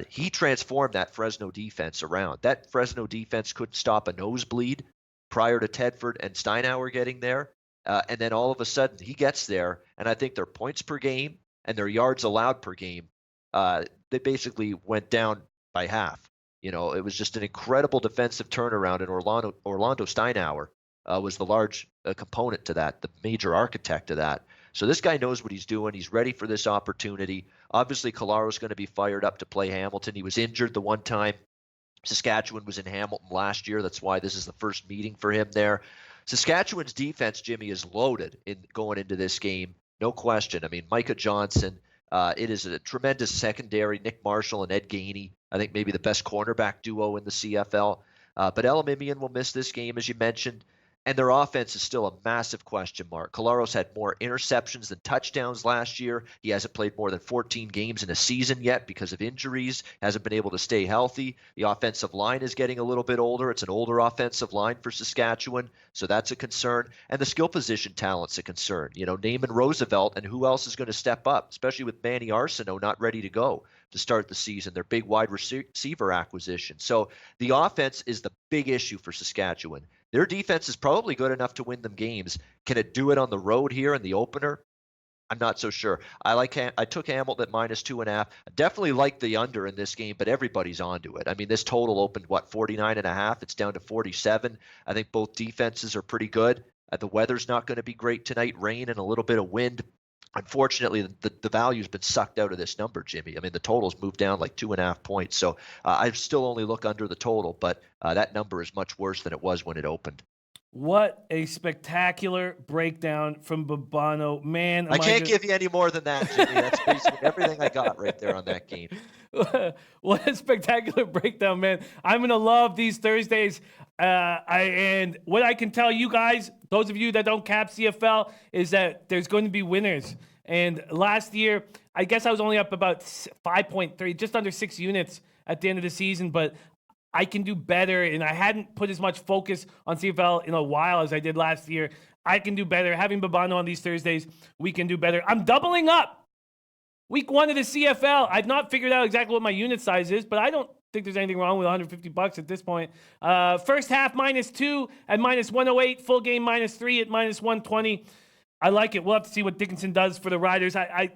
he transformed that Fresno defense around. That Fresno defense couldn't stop a nosebleed prior to Tedford and Steinauer getting there. And then all of a sudden he gets there, and I think their points per game and their yards allowed per game, they basically went down by half. It was just an incredible defensive turnaround, and Orlando Steinauer was the large component to that, the major architect of that. So this guy knows what he's doing. He's ready for this opportunity. Obviously, Collaro's going to be fired up to play Hamilton. He was injured the one time Saskatchewan was in Hamilton last year. That's why this is the first meeting for him there. Saskatchewan's defense, Jimmy, is loaded in going into this game. No question. I mean, Micah Johnson, it is a tremendous secondary. Nick Marshall and Ed Gainey, I think maybe the best cornerback duo in the CFL. But Elimimian will miss this game, as you mentioned. And their offense is still a massive question mark. Collaros had more interceptions than touchdowns last year. He hasn't played more than 14 games in a season yet because of injuries, hasn't been able to stay healthy. The offensive line is getting a little bit older. It's an older offensive line for Saskatchewan, so that's a concern. And the skill position talent's a concern. Naaman Roosevelt, and who else is going to step up, especially with Manny Arsenault not ready to go to start the season, their big wide receiver acquisition. So the offense is the big issue for Saskatchewan. Their defense is probably good enough to win them games. Can it do it on the road here in the opener? I'm not so sure. I took Hamilton at -2.5. I definitely like the under in this game, but everybody's onto it. I mean, this total opened 49.5. It's down to 47. I think both defenses are pretty good. The weather's not going to be great tonight. Rain and a little bit of wind. Unfortunately, the value's been sucked out of this number, Jimmy. I mean, the total's moved down like 2.5 points. So I still only look under the total, but that number is much worse than it was when it opened. What a spectacular breakdown from Babano. Man, I can't give you any more than that, Jimmy. That's basically everything I got right there on that game. What a spectacular breakdown, man. I'm going to love these Thursdays. And what I can tell you guys, those of you that don't cap CFL, is that there's going to be winners. And last year, I guess I was only up about 5.3, just under 6 units at the end of the season, but I can do better, and I hadn't put as much focus on CFL in a while as I did last year. I can do better. Having Babano on these Thursdays, we can do better. I'm doubling up. Week 1 of the CFL. I've not figured out exactly what my unit size is, but I don't think there's anything wrong with $150 at this point. First half -2 at -108. Full game -3 at -120. I like it. We'll have to see what Dickinson does for the Riders. I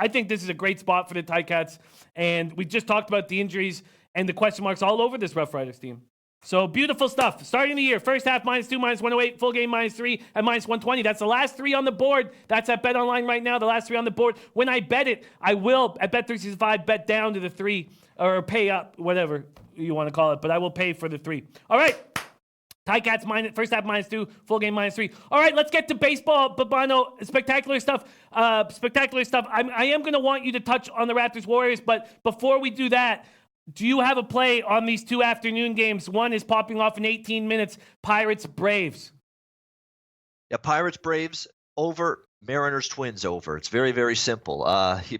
think this is a great spot for the Ticats, and we just talked about the injuries and the question marks all over this Rough Riders team. So beautiful stuff. Starting the year, first half -2, -108, full game -3 at -120. That's the last 3 on the board. That's at Bet Online right now, the last 3 on the board. When I bet it, I will, at Bet365, bet down to the 3, or pay up, whatever you want to call it, but I will pay for the 3. All right. Ticats first half -2, full game -3. All right, let's get to baseball, Babano. Spectacular stuff. Spectacular stuff. I am going to want you to touch on the Raptors-Warriors, but before we do that, do you have a play on these 2 afternoon games? One is popping off in 18 minutes. Pirates-Braves. Yeah, Pirates-Braves over, Mariners-Twins over. It's very, very simple.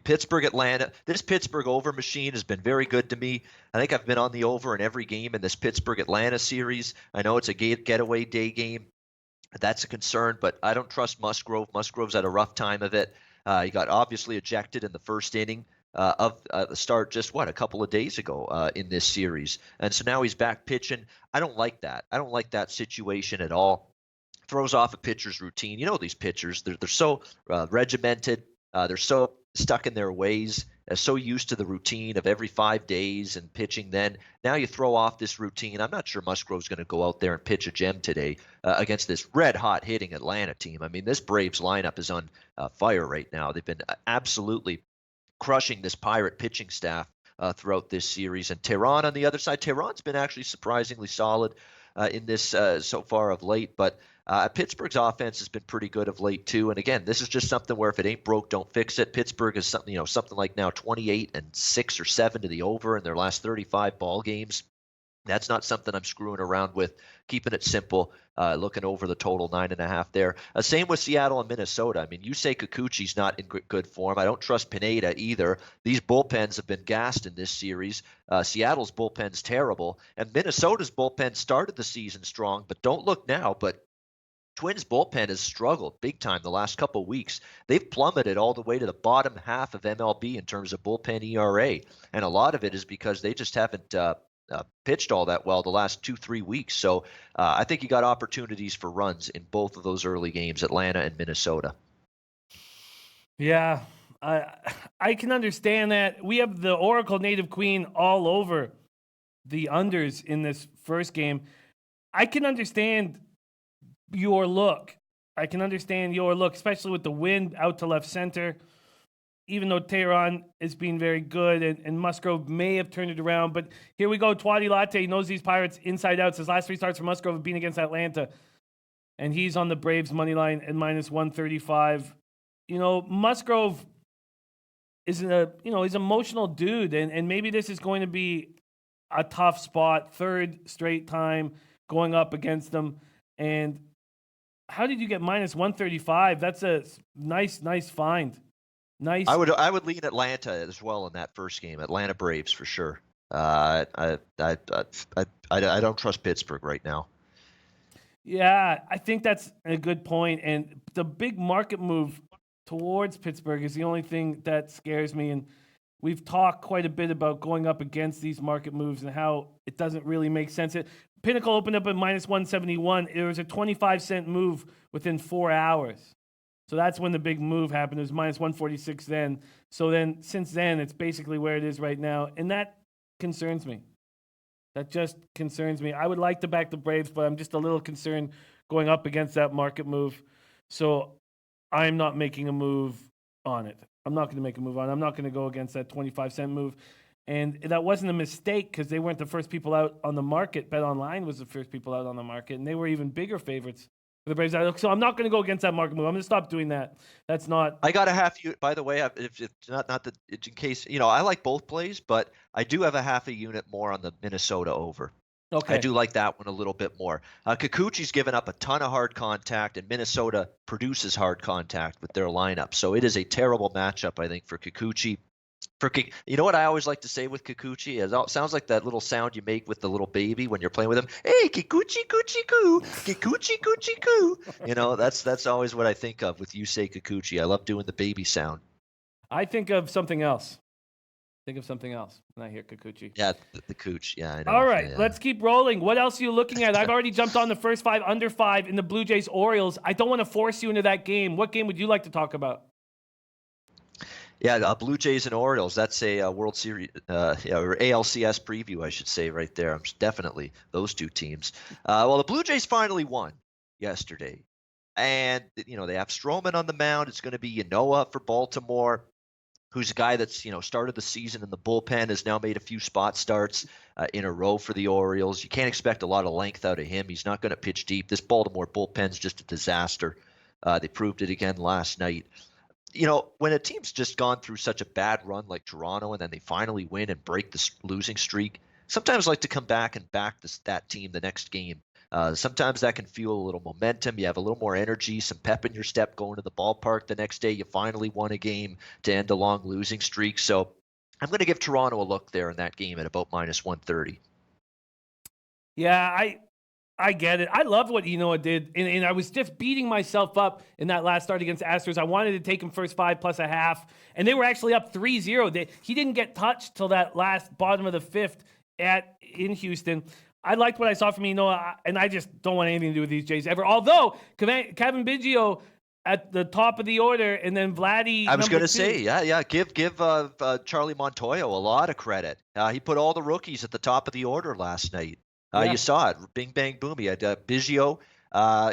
Pittsburgh-Atlanta. This Pittsburgh over machine has been very good to me. I think I've been on the over in every game in this Pittsburgh-Atlanta series. I know it's a getaway day game. That's a concern, but I don't trust Musgrove. Musgrove's had a rough time of it. He got obviously ejected in the first inning of the start just a couple of days ago in this series. And so now he's back pitching. I don't like that. I don't like that situation at all. Throws off a pitcher's routine. You know, these pitchers, they're so regimented. They're so stuck in their ways, so used to the routine of every 5 days and pitching then. Now you throw off this routine. I'm not sure Musgrove's going to go out there and pitch a gem today against this red-hot hitting Atlanta team. I mean, this Braves lineup is on fire right now. They've been absolutely crushing this Pirate pitching staff throughout this series. And Tehran on the other side, Tehran's been actually surprisingly solid in this so far of late. But Pittsburgh's offense has been pretty good of late too. And again, this is just something where if it ain't broke, don't fix it. Pittsburgh is something like now 28-6 or 7 to the over in their last 35 ball games. That's not something I'm screwing around with. Keeping it simple, looking over the total 9.5 there. Same with Seattle and Minnesota. I mean, you say Kikuchi's not in good form. I don't trust Pineda either. These bullpens have been gassed in this series. Seattle's bullpen's terrible, and Minnesota's bullpen started the season strong, but don't look now. But Twins bullpen has struggled big time the last couple of weeks. They've plummeted all the way to the bottom half of MLB in terms of bullpen ERA, and a lot of it is because they just haven't pitched all that well the last 2-3 weeks. So I think you got opportunities for runs in both of those early games, Atlanta and Minnesota. Yeah, I can understand that. We have the Oracle Native Queen all over the unders in this first game. I can understand your look. Especially with the wind out to left center. Even though Tehran is being very good and Musgrove may have turned it around. But here we go. Twadi Latte knows these Pirates inside out. His last 3 starts for Musgrove have been against Atlanta. And he's on the Braves money line at -135. You know, Musgrove is he's an emotional dude. And maybe this is going to be a tough spot. 3rd straight time going up against them. And how did you get -135? That's a nice find. Nice. I would lean Atlanta as well in that first game. Atlanta Braves for sure. I don't trust Pittsburgh right now. Yeah, I think that's a good point. And the big market move towards Pittsburgh is the only thing that scares me. And we've talked quite a bit about going up against these market moves and how it doesn't really make sense. Pinnacle opened up at -171. It was a 25-cent move within 4 hours. So that's when the big move happened. It was minus 146 then. So then, since then, it's basically where it is right now. And that concerns me. That just concerns me. I would like to back the Braves, but I'm just a little concerned going up against that market move. So I'm not making a move on it. I'm not going to make a move on it. I'm not going to go against that 25-cent move. And that wasn't a mistake because they weren't the first people out on the market. BetOnline was the first people out on the market, and they were even bigger favorites for the Braves. So I'm not going to go against that market move. I'm going to stop doing that. That's not. I got a half unit, by the way. If not that it's in case I like both plays, but I do have a half a unit more on the Minnesota over. Okay. I do like that one a little bit more. Kikuchi's given up a ton of hard contact, and Minnesota produces hard contact with their lineup. So it is a terrible matchup, I think, for Kikuchi. You know what I always like to say with Kikuchi? It sounds like that little sound you make with the little baby when you're playing with him. Hey, Kikuchi, Kuchi, Koo, Kikuchi, Kuchi, Koo. That's always what I think of with you say Kikuchi. I love doing the baby sound. I think of something else. Think of something else when I hear Kikuchi. Yeah, the cooch. Yeah, I know. All right, yeah. Let's keep rolling. What else are you looking at? I've already jumped on the first 5 under 5 in the Blue Jays-Orioles. I don't want to force you into that game. What game would you like to talk about? Yeah, Blue Jays and Orioles. That's a World Series, or ALCS preview, I should say, right there. Definitely those two teams. Well, the Blue Jays finally won yesterday, and they have Stroman on the mound. It's going to be Yanoa for Baltimore, who's a guy that's started the season in the bullpen, has now made a few spot starts in a row for the Orioles. You can't expect a lot of length out of him. He's not going to pitch deep. This Baltimore bullpen's just a disaster. They proved it again last night. When a team's just gone through such a bad run like Toronto and then they finally win and break the losing streak, sometimes I like to come back and back that team the next game. Sometimes that can fuel a little momentum. You have a little more energy, some pep in your step going to the ballpark the next day. You finally won a game to end a long losing streak. So I'm going to give Toronto a look there in that game at about minus 130. Yeah, I get it. I love what Yanoa did, and I was just beating myself up in that last start against Astros. I wanted to take him first 5 plus a half, and they were actually up 3-0. He didn't get touched till that last bottom of the 5th in Houston. I liked what I saw from Yanoa, and I just don't want anything to do with these Jays ever. Although Kevin Biggio at the top of the order, and then Vladdy. I was going to say, give Charlie Montoyo a lot of credit. He put all the rookies at the top of the order last night. You saw it. Bing, bang, boom. He had Biggio,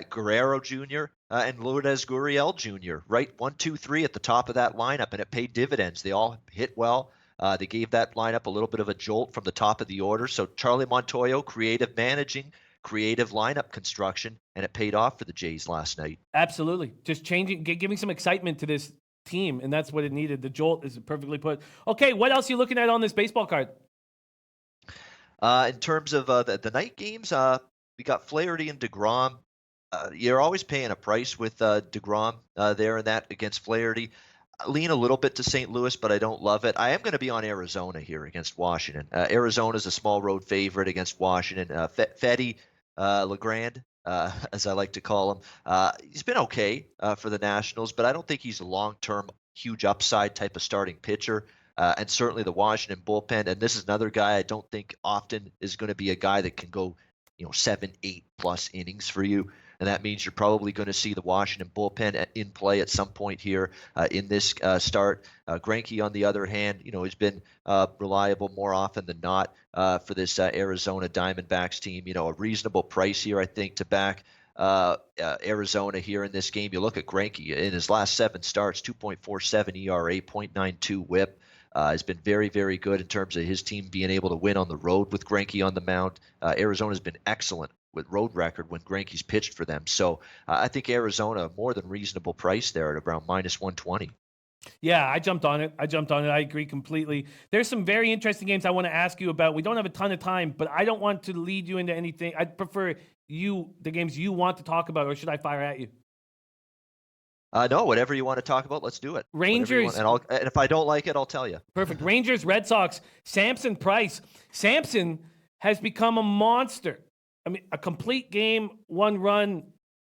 Guerrero Jr., and Lourdes Gurriel Jr., right? 1, 2, 3 at the top of that lineup, and it paid dividends. They all hit well. They gave that lineup a little bit of a jolt from the top of the order. So Charlie Montoyo, creative managing, creative lineup construction, and it paid off for the Jays last night. Absolutely. Just giving some excitement to this team, and that's what it needed. The jolt is perfectly put. Okay, what else are you looking at on this baseball card? In terms of the night games, we got Flaherty and DeGrom. You're always paying a price with DeGrom there and that against Flaherty. I lean a little bit to St. Louis, but I don't love it. I am going to be on Arizona here against Washington. Arizona's a small road favorite against Washington. Fetty LeGrand, as I like to call him, he's been okay for the Nationals, but I don't think he's a long-term huge upside type of starting pitcher. And certainly the Washington bullpen. And this is another guy I don't think often is going to be a guy that can go, 7, 8 plus innings for you. And that means you're probably going to see the Washington bullpen in play at some point here in this start. Greinke, on the other hand, has been reliable more often than not for this Arizona Diamondbacks team. A reasonable price here, I think, to back Arizona here in this game. You look at Greinke in his last 7 starts, 2.47 ERA, 0.92 WHIP. Has been very, very good in terms of his team being able to win on the road with Greinke on the mound. Arizona's been excellent with road record when Greinke's pitched for them. So I think Arizona, more than reasonable price there at around minus 120. Yeah, I jumped on it. I agree completely. There's some very interesting games I want to ask you about. We don't have a ton of time, but I don't want to lead you into anything. I'd prefer the games you want to talk about, or should I fire at you? No, whatever you want to talk about, let's do it. Rangers. And if I don't like it, I'll tell you. Perfect. Rangers, Red Sox, Samson Price. Samson has become a monster. I mean, a complete game, 1 run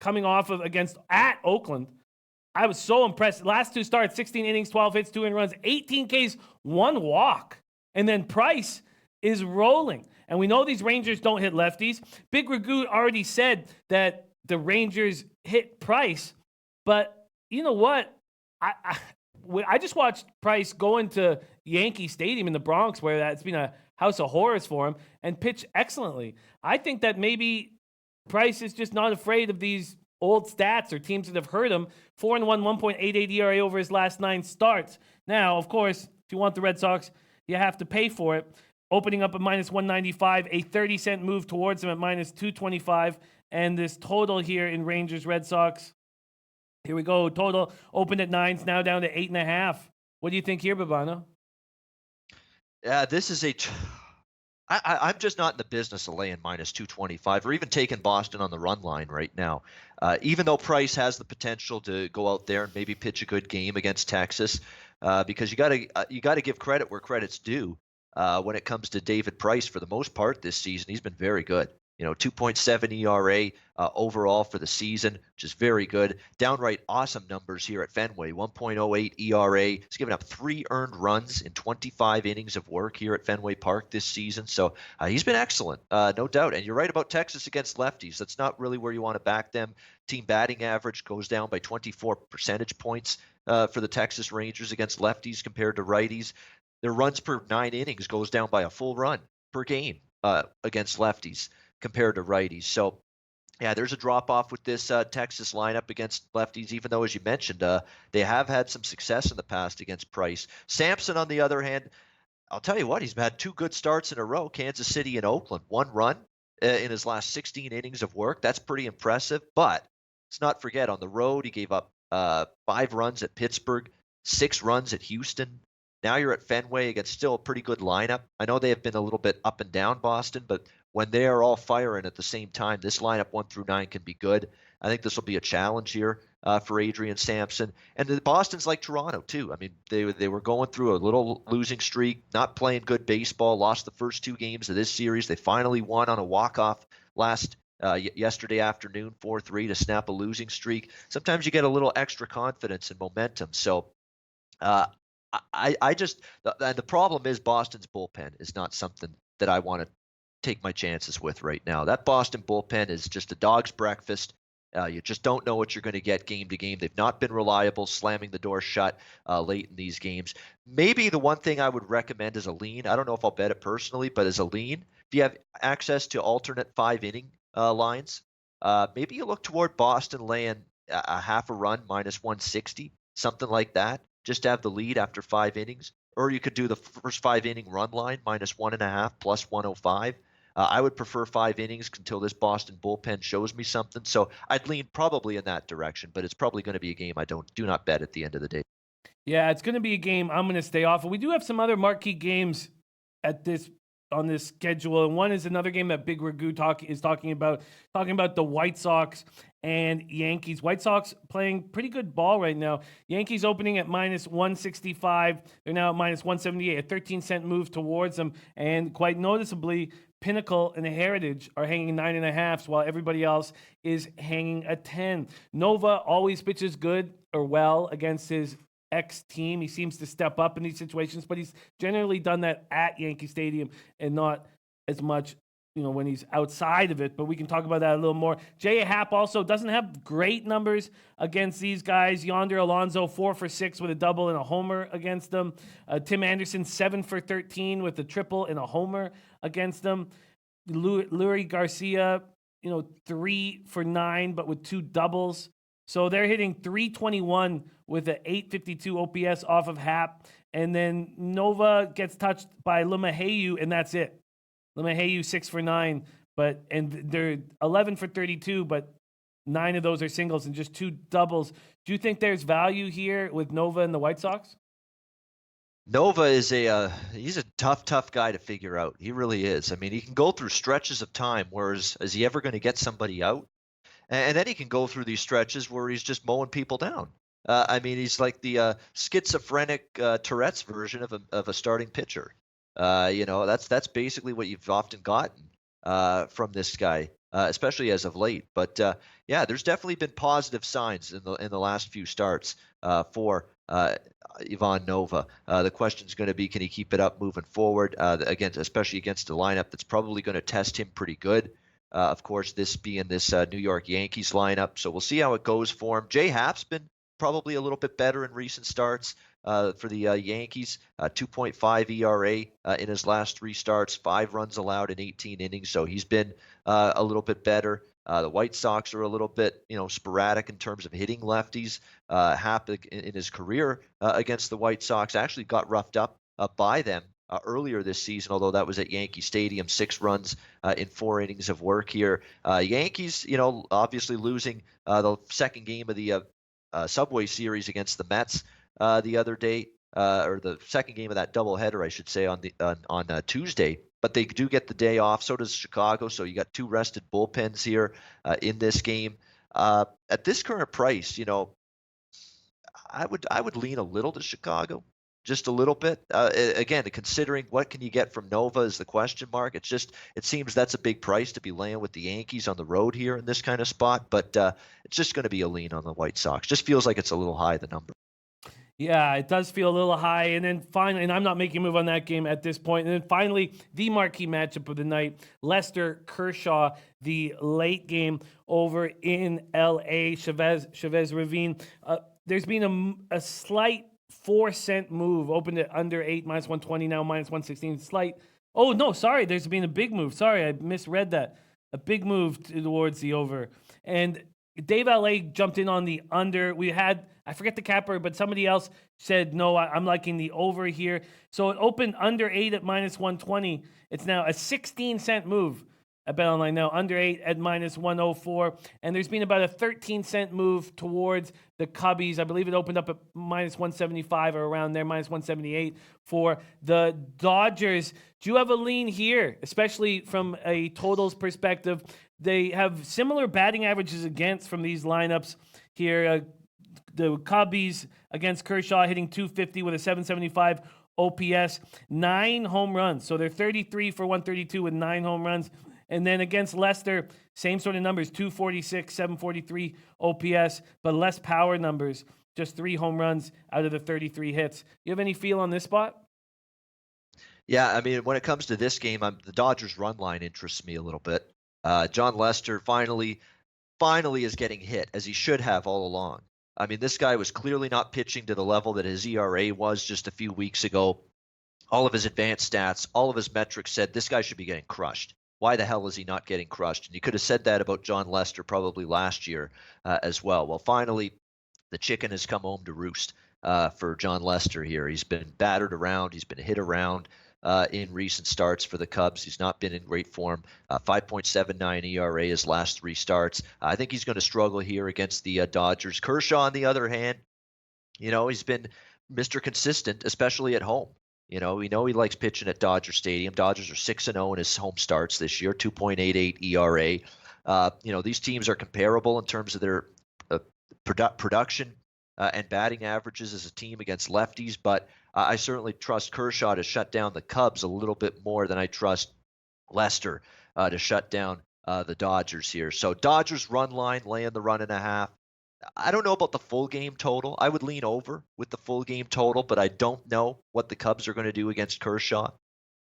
coming off of at Oakland. I was so impressed. Last 2 starts, 16 innings, 12 hits, 2 runs, 18 Ks, 1 walk. And then Price is rolling. And we know these Rangers don't hit lefties. Big Ragu already said that the Rangers hit Price, but you know what? I just watched Price go into Yankee Stadium in the Bronx, where that's been a house of horrors for him, and pitch excellently. I think that maybe Price is just not afraid of these old stats or teams that have hurt him. 4-1, 1.88 ERA over his last 9 starts. Now, of course, if you want the Red Sox, you have to pay for it. Opening up at -195, a 30-cent move towards them at -225, and this total here in Rangers Red Sox. Here we go. Total opened at 9s, now down to 8.5. What do you think here, Babano? Yeah, this is I'm just not in the business of laying -225 or even taking Boston on the run line right now. Even though Price has the potential to go out there and maybe pitch a good game against Texas, because you got to give credit where credit's due. When it comes to David Price, for the most part this season, he's been very good. 2.7 ERA overall for the season, which is very good. Downright awesome numbers here at Fenway. 1.08 ERA. He's given up 3 earned runs in 25 innings of work here at Fenway Park this season. So he's been excellent, no doubt. And you're right about Texas against lefties. That's not really where you want to back them. Team batting average goes down by 24 percentage points for the Texas Rangers against lefties compared to righties. Their runs per 9 innings goes down by a full run per game against lefties compared to righties. So, yeah, there's a drop-off with this Texas lineup against lefties, even though, as you mentioned, they have had some success in the past against Price. Sampson, on the other hand, I'll tell you what, he's had 2 good starts in a row, Kansas City and Oakland. 1 run in his last 16 innings of work. That's pretty impressive, but let's not forget, on the road, he gave up 5 runs at Pittsburgh, 6 runs at Houston. Now you're at Fenway against still a pretty good lineup. I know they have been a little bit up and down, Boston, but when they are all firing at the same time, this lineup 1 through 9 can be good. I think this will be a challenge here for Adrian Sampson. And the Boston's like Toronto, too. I mean, they were going through a little losing streak, not playing good baseball, lost the first 2 games of this series. They finally won on a walk-off yesterday afternoon, 4-3, to snap a losing streak. Sometimes you get a little extra confidence and momentum. So the problem is Boston's bullpen is not something that I want to take my chances with right now. That Boston bullpen is just a dog's breakfast. You just don't know what you're going to get game to game. They've not been reliable, slamming the door shut late in these games. Maybe the one thing I would recommend is a lean. I don't know if I'll bet it personally, but as a lean, if you have access to alternate 5-inning lines, maybe you look toward Boston laying a half a run -160, something like that, just to have the lead after 5 innings. Or you could do the first 5-inning run line -1.5 plus 105. I would prefer 5 innings until this Boston bullpen shows me something. So I'd lean probably in that direction, but it's probably going to be a game I do not bet at the end of the day. Yeah, it's going to be a game I'm going to stay off of. We do have some other marquee games on this schedule, and one is another game that Big Ragu is talking about the White Sox and Yankees. White Sox playing pretty good ball right now. Yankees opening at -165. They're now at -178, a 13-cent move towards them, and quite noticeably, Pinnacle and Heritage are hanging 9.5s, while everybody else is hanging a 10. Nova always pitches good or well against his ex-team. He seems to step up in these situations, but he's generally done that at Yankee Stadium and not as much, when he's outside of it. But we can talk about that a little more. J.A. Happ also doesn't have great numbers against these guys. Yonder Alonso, 4 for 6 with a double and a homer against them. Tim Anderson, 7 for 13 with a triple and a homer against them. Lurie Garcia, 3 for 9, but with 2 doubles. So they're hitting .321 with an .852 OPS off of Happ. And then Nova gets touched by LeMahieu, and that's it. LeMahieu, 6 for 9, and they're 11 for 32, but 9 of those are singles and just 2 doubles. Do you think there's value here with Nova and the White Sox? Nova is he's a tough guy to figure out. He really is. I mean, he can go through stretches of time where is he ever going to get somebody out? And then he can go through these stretches where he's just mowing people down. I mean, he's like the schizophrenic Tourette's version of a starting pitcher. That's basically what you've often gotten from this guy, especially as of late. But yeah, there's definitely been positive signs in the last few starts for Ivan Nova. The question is going to be, can he keep it up moving forward? Especially against a lineup that's probably going to test him pretty good. Of course, this being this New York Yankees lineup. So we'll see how it goes for him. Jay Happ's been probably a little bit better in recent starts. For the Yankees, 2.5 ERA in his last 3 starts, 5 runs allowed in 18 innings. So he's been a little bit better. The White Sox are a little bit, sporadic in terms of hitting lefties. Happ in his career against the White Sox actually got roughed up by them earlier this season, although that was at Yankee Stadium. 6 runs in 4 innings of work here. Yankees, obviously losing the second game of the Subway Series against the Mets the other day, or the second game of that doubleheader, I should say, on Tuesday. But they do get the day off. So does Chicago. So you got 2 rested bullpens here in this game. At this current price, I would lean a little to Chicago, just a little bit. Again, considering what can you get from Nova is the question mark. It seems that's a big price to be laying with the Yankees on the road here in this kind of spot. But it's just going to be a lean on the White Sox. Just feels like it's a little high, the number. Yeah, it does feel a little high. And then finally, and I'm not making a move on that game at this point. And then finally, the marquee matchup of the night, Lester-Kershaw, the late game over in L.A., Chavez Ravine. There's been a slight 4-cent move, opened at under 8, minus 120, now minus 116. Slight. Oh, no, sorry. There's been a big move. Sorry, I misread that. A big move towards the over. And Dave L.A. jumped in on the under. We had, I forget the capper, but somebody else said, no, I'm liking the over here. So it opened under 8 at minus 120. It's now a 16-cent move at BetOnline now, under 8 at minus 104. And there's been about a 13-cent move towards the Cubbies. I believe it opened up at minus 175 or around there, minus 178 for the Dodgers. Do you have a lean here, especially from a totals perspective? They have similar batting averages against from these lineups here. The Cubbies against Kershaw hitting 250 with a 775 OPS, 9 home runs. So they're 33 for 132 with 9 home runs. And then against Lester, same sort of numbers, 246, 743 OPS, but less power numbers, just 3 home runs out of the 33 hits. You have any feel on this spot? Yeah, I mean, when it comes to this game, the Dodgers run line interests me a little bit. John Lester finally is getting hit, as he should have all along. I mean, this guy was clearly not pitching to the level that his ERA was just a few weeks ago. All of his advanced stats, all of his metrics said this guy should be getting crushed. Why the hell is he not getting crushed? And you could have said that about John Lester probably last year as well. Well, finally, the chicken has come home to roost for John Lester here. He's been battered around. He's been hit around in recent starts for the Cubs. He's not been in great form. 5.79 ERA his last 3 starts. I think he's going to struggle here against the Dodgers. Kershaw, on the other hand, he's been Mr. Consistent, especially at home. We know he likes pitching at Dodger Stadium. Dodgers are 6-0 in his home starts this year, 2.88 ERA. These teams are comparable in terms of their production and batting averages as a team against lefties, but I certainly trust Kershaw to shut down the Cubs a little bit more than I trust Lester to shut down the Dodgers here. So Dodgers run line, laying the 1.5. I don't know about the full game total. I would lean over with the full game total, but I don't know what the Cubs are going to do against Kershaw,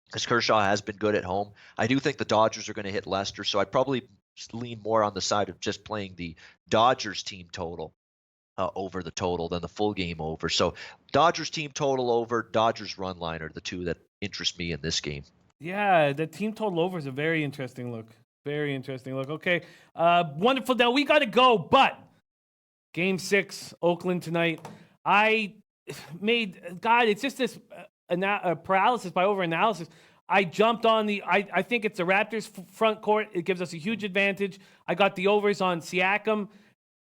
because Kershaw has been good at home. I do think the Dodgers are going to hit Lester, so I'd probably lean more on the side of just playing the Dodgers team total over the total than the full game over. So Dodgers team total over, Dodgers run line are the two that interest me in this game. Yeah, the team total over is a very interesting look. Very interesting look. Okay, wonderful. Now we got to go, but Game 6, Oakland tonight. It's just this paralysis by over-analysis. I jumped on I think it's the Raptors front court. It gives us a huge advantage. I got the overs on Siakam,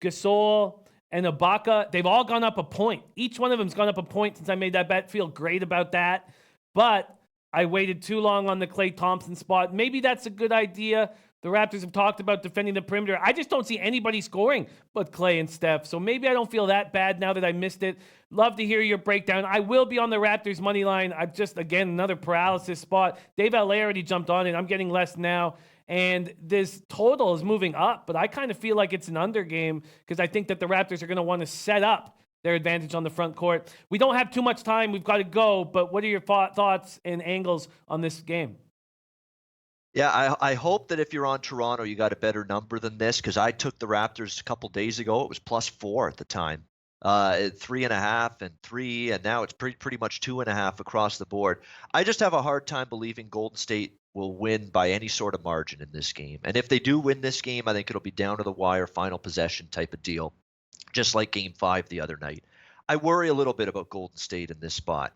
Gasol, and Ibaka. They've all gone up a point. Each one of them's gone up a point since I made that bet. Feel great about that. But I waited too long on the Klay Thompson spot. Maybe that's a good idea. The Raptors have talked about defending the perimeter. I just don't see anybody scoring but Klay and Steph. So maybe I don't feel that bad now that I missed it. Love to hear your breakdown. I will be on the Raptors money line. I've just, again, another paralysis spot. Dave L.A. already jumped on it. I'm getting less now. And this total is moving up, but I kind of feel like it's an under game because I think that the Raptors are going to want to set up their advantage on the front court. We don't have too much time. We've got to go. But what are your thoughts and angles on this game? Yeah, I hope that if you're on Toronto, you got a better number than this, because I took the Raptors a couple days ago. It was +4 at the time. at 3.5 and 3, and now it's pretty much 2.5 across the board. I just have a hard time believing Golden State will win by any sort of margin in this game. And if they do win this game, I think it'll be down to the wire, final possession type of deal, just like Game 5 the other night. I worry a little bit about Golden State in this spot.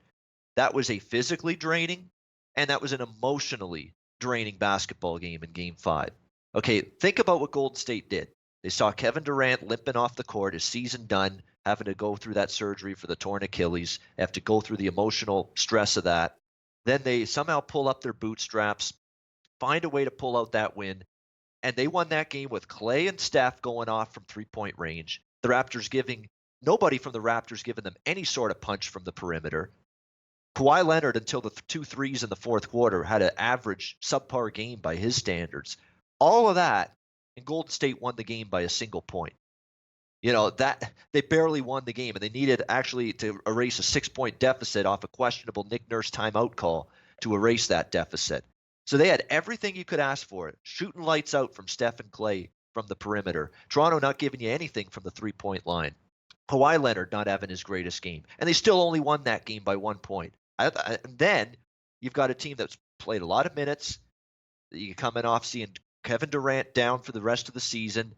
That was a physically draining and that was an emotionally draining basketball game in Game 5. Okay, think about what Golden State did. They saw Kevin Durant limping off the court, his season done, having to go through that surgery for the torn Achilles, have to go through the emotional stress of that. Then they somehow pull up their bootstraps, find a way to pull out that win, and they won that game with Clay and Steph going off from three-point range. The Raptors nobody from the Raptors giving them any sort of punch from the perimeter. Kawhi Leonard, until the 2 threes in the fourth quarter, had an average subpar game by his standards. All of that, and Golden State won the game by a single point. That they barely won the game, and they needed actually to erase a 6-point deficit off a questionable Nick Nurse timeout call to erase that deficit. So they had everything you could ask for. Shooting lights out from Steph and Clay from the perimeter. Toronto not giving you anything from the 3-point line. Kawhi Leonard not having his greatest game. And they still only won that game by 1 point. And then you've got a team that's played a lot of minutes. You're coming off seeing Kevin Durant down for the rest of the season.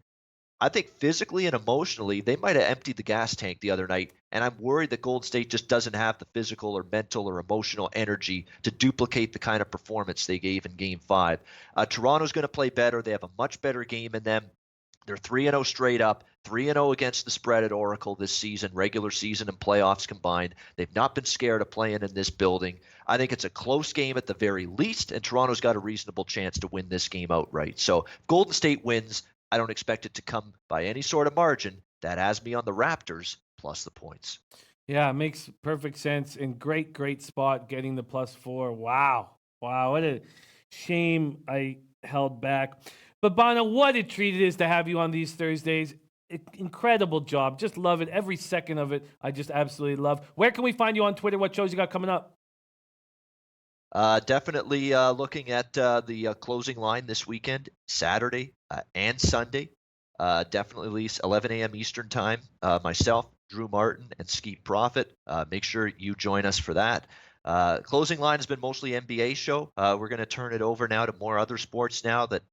I think physically and emotionally, they might have emptied the gas tank the other night, and I'm worried that Golden State just doesn't have the physical or mental or emotional energy to duplicate the kind of performance they gave in Game 5. Toronto's going to play better. They have a much better game in them. They're 3-0 straight up, 3-0 against the spread at Oracle this season, regular season and playoffs combined. They've not been scared of playing in this building. I think it's a close game at the very least, and Toronto's got a reasonable chance to win this game outright. So if Golden State wins, I don't expect it to come by any sort of margin. That has me on the Raptors plus the points. Yeah, it makes perfect sense. And great spot getting the +4. Wow. What a shame I held back. But Bono, what a treat it is to have you on these Thursdays. Incredible job. Just love it. Every second of it, I just absolutely love. Where can we find you on Twitter? What shows you got coming up? Definitely looking at the closing line this weekend, Saturday and Sunday. Definitely 11 a.m. Eastern time. Myself, Drew Martin, and Skeet Profit. Make sure you join us for that. Closing line has been mostly NBA show. We're going to turn it over now to more other sports now that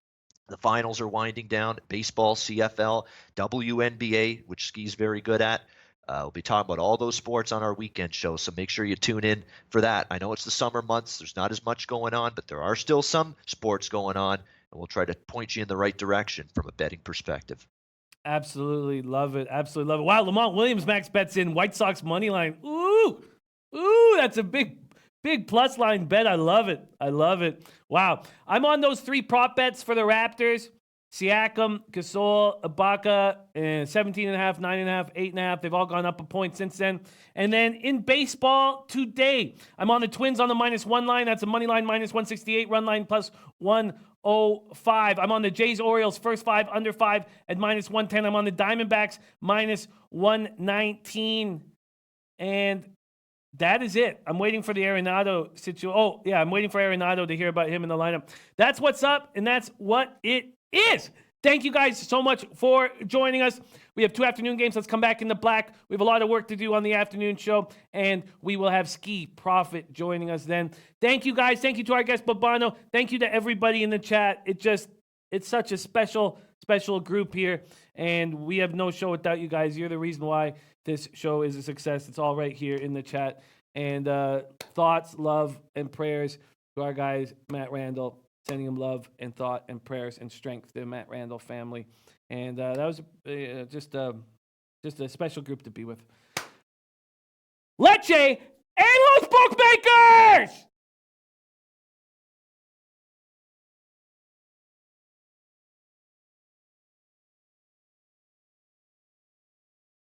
the finals are winding down. Baseball, CFL, WNBA, which Ski's very good at. We'll be talking about all those sports on our weekend show, so make sure you tune in for that. I know it's the summer months. There's not as much going on, but there are still some sports going on, and we'll try to point you in the right direction from a betting perspective. Absolutely love it. Absolutely love it. Wow, Lamont Williams max bets in White Sox money line. Ooh, that's a big plus line bet. I love it. Wow. I'm on those 3 prop bets for the Raptors. Siakam, Gasol, Ibaka, 17.5, 9.5, 8.5. They've all gone up a point since then. And then in baseball today, I'm on the Twins on the -1 line. That's a money line -168, run line +105. I'm on the Jays-Orioles first 5, under 5 at -110. I'm on the Diamondbacks -119. And that is it. I'm waiting for the Arenado situation. Oh, yeah, I'm waiting for Arenado to hear about him in the lineup. That's what's up, and that's what it is. Thank you guys so much for joining us. We have 2 afternoon games. Let's come back in the black. We have a lot of work to do on the afternoon show, and we will have Ski Profit joining us then. Thank you guys. Thank you to our guest, Babano. Thank you to everybody in the chat. It's such a special group here, and we have no show without you guys. You're the reason why this show is a success. It's all right here in the chat. And thoughts, love, and prayers to our guys, Matt Randall. Sending him love and thought and prayers and strength to the Matt Randall family. And that was just a special group to be with. Leche and los bookmakers!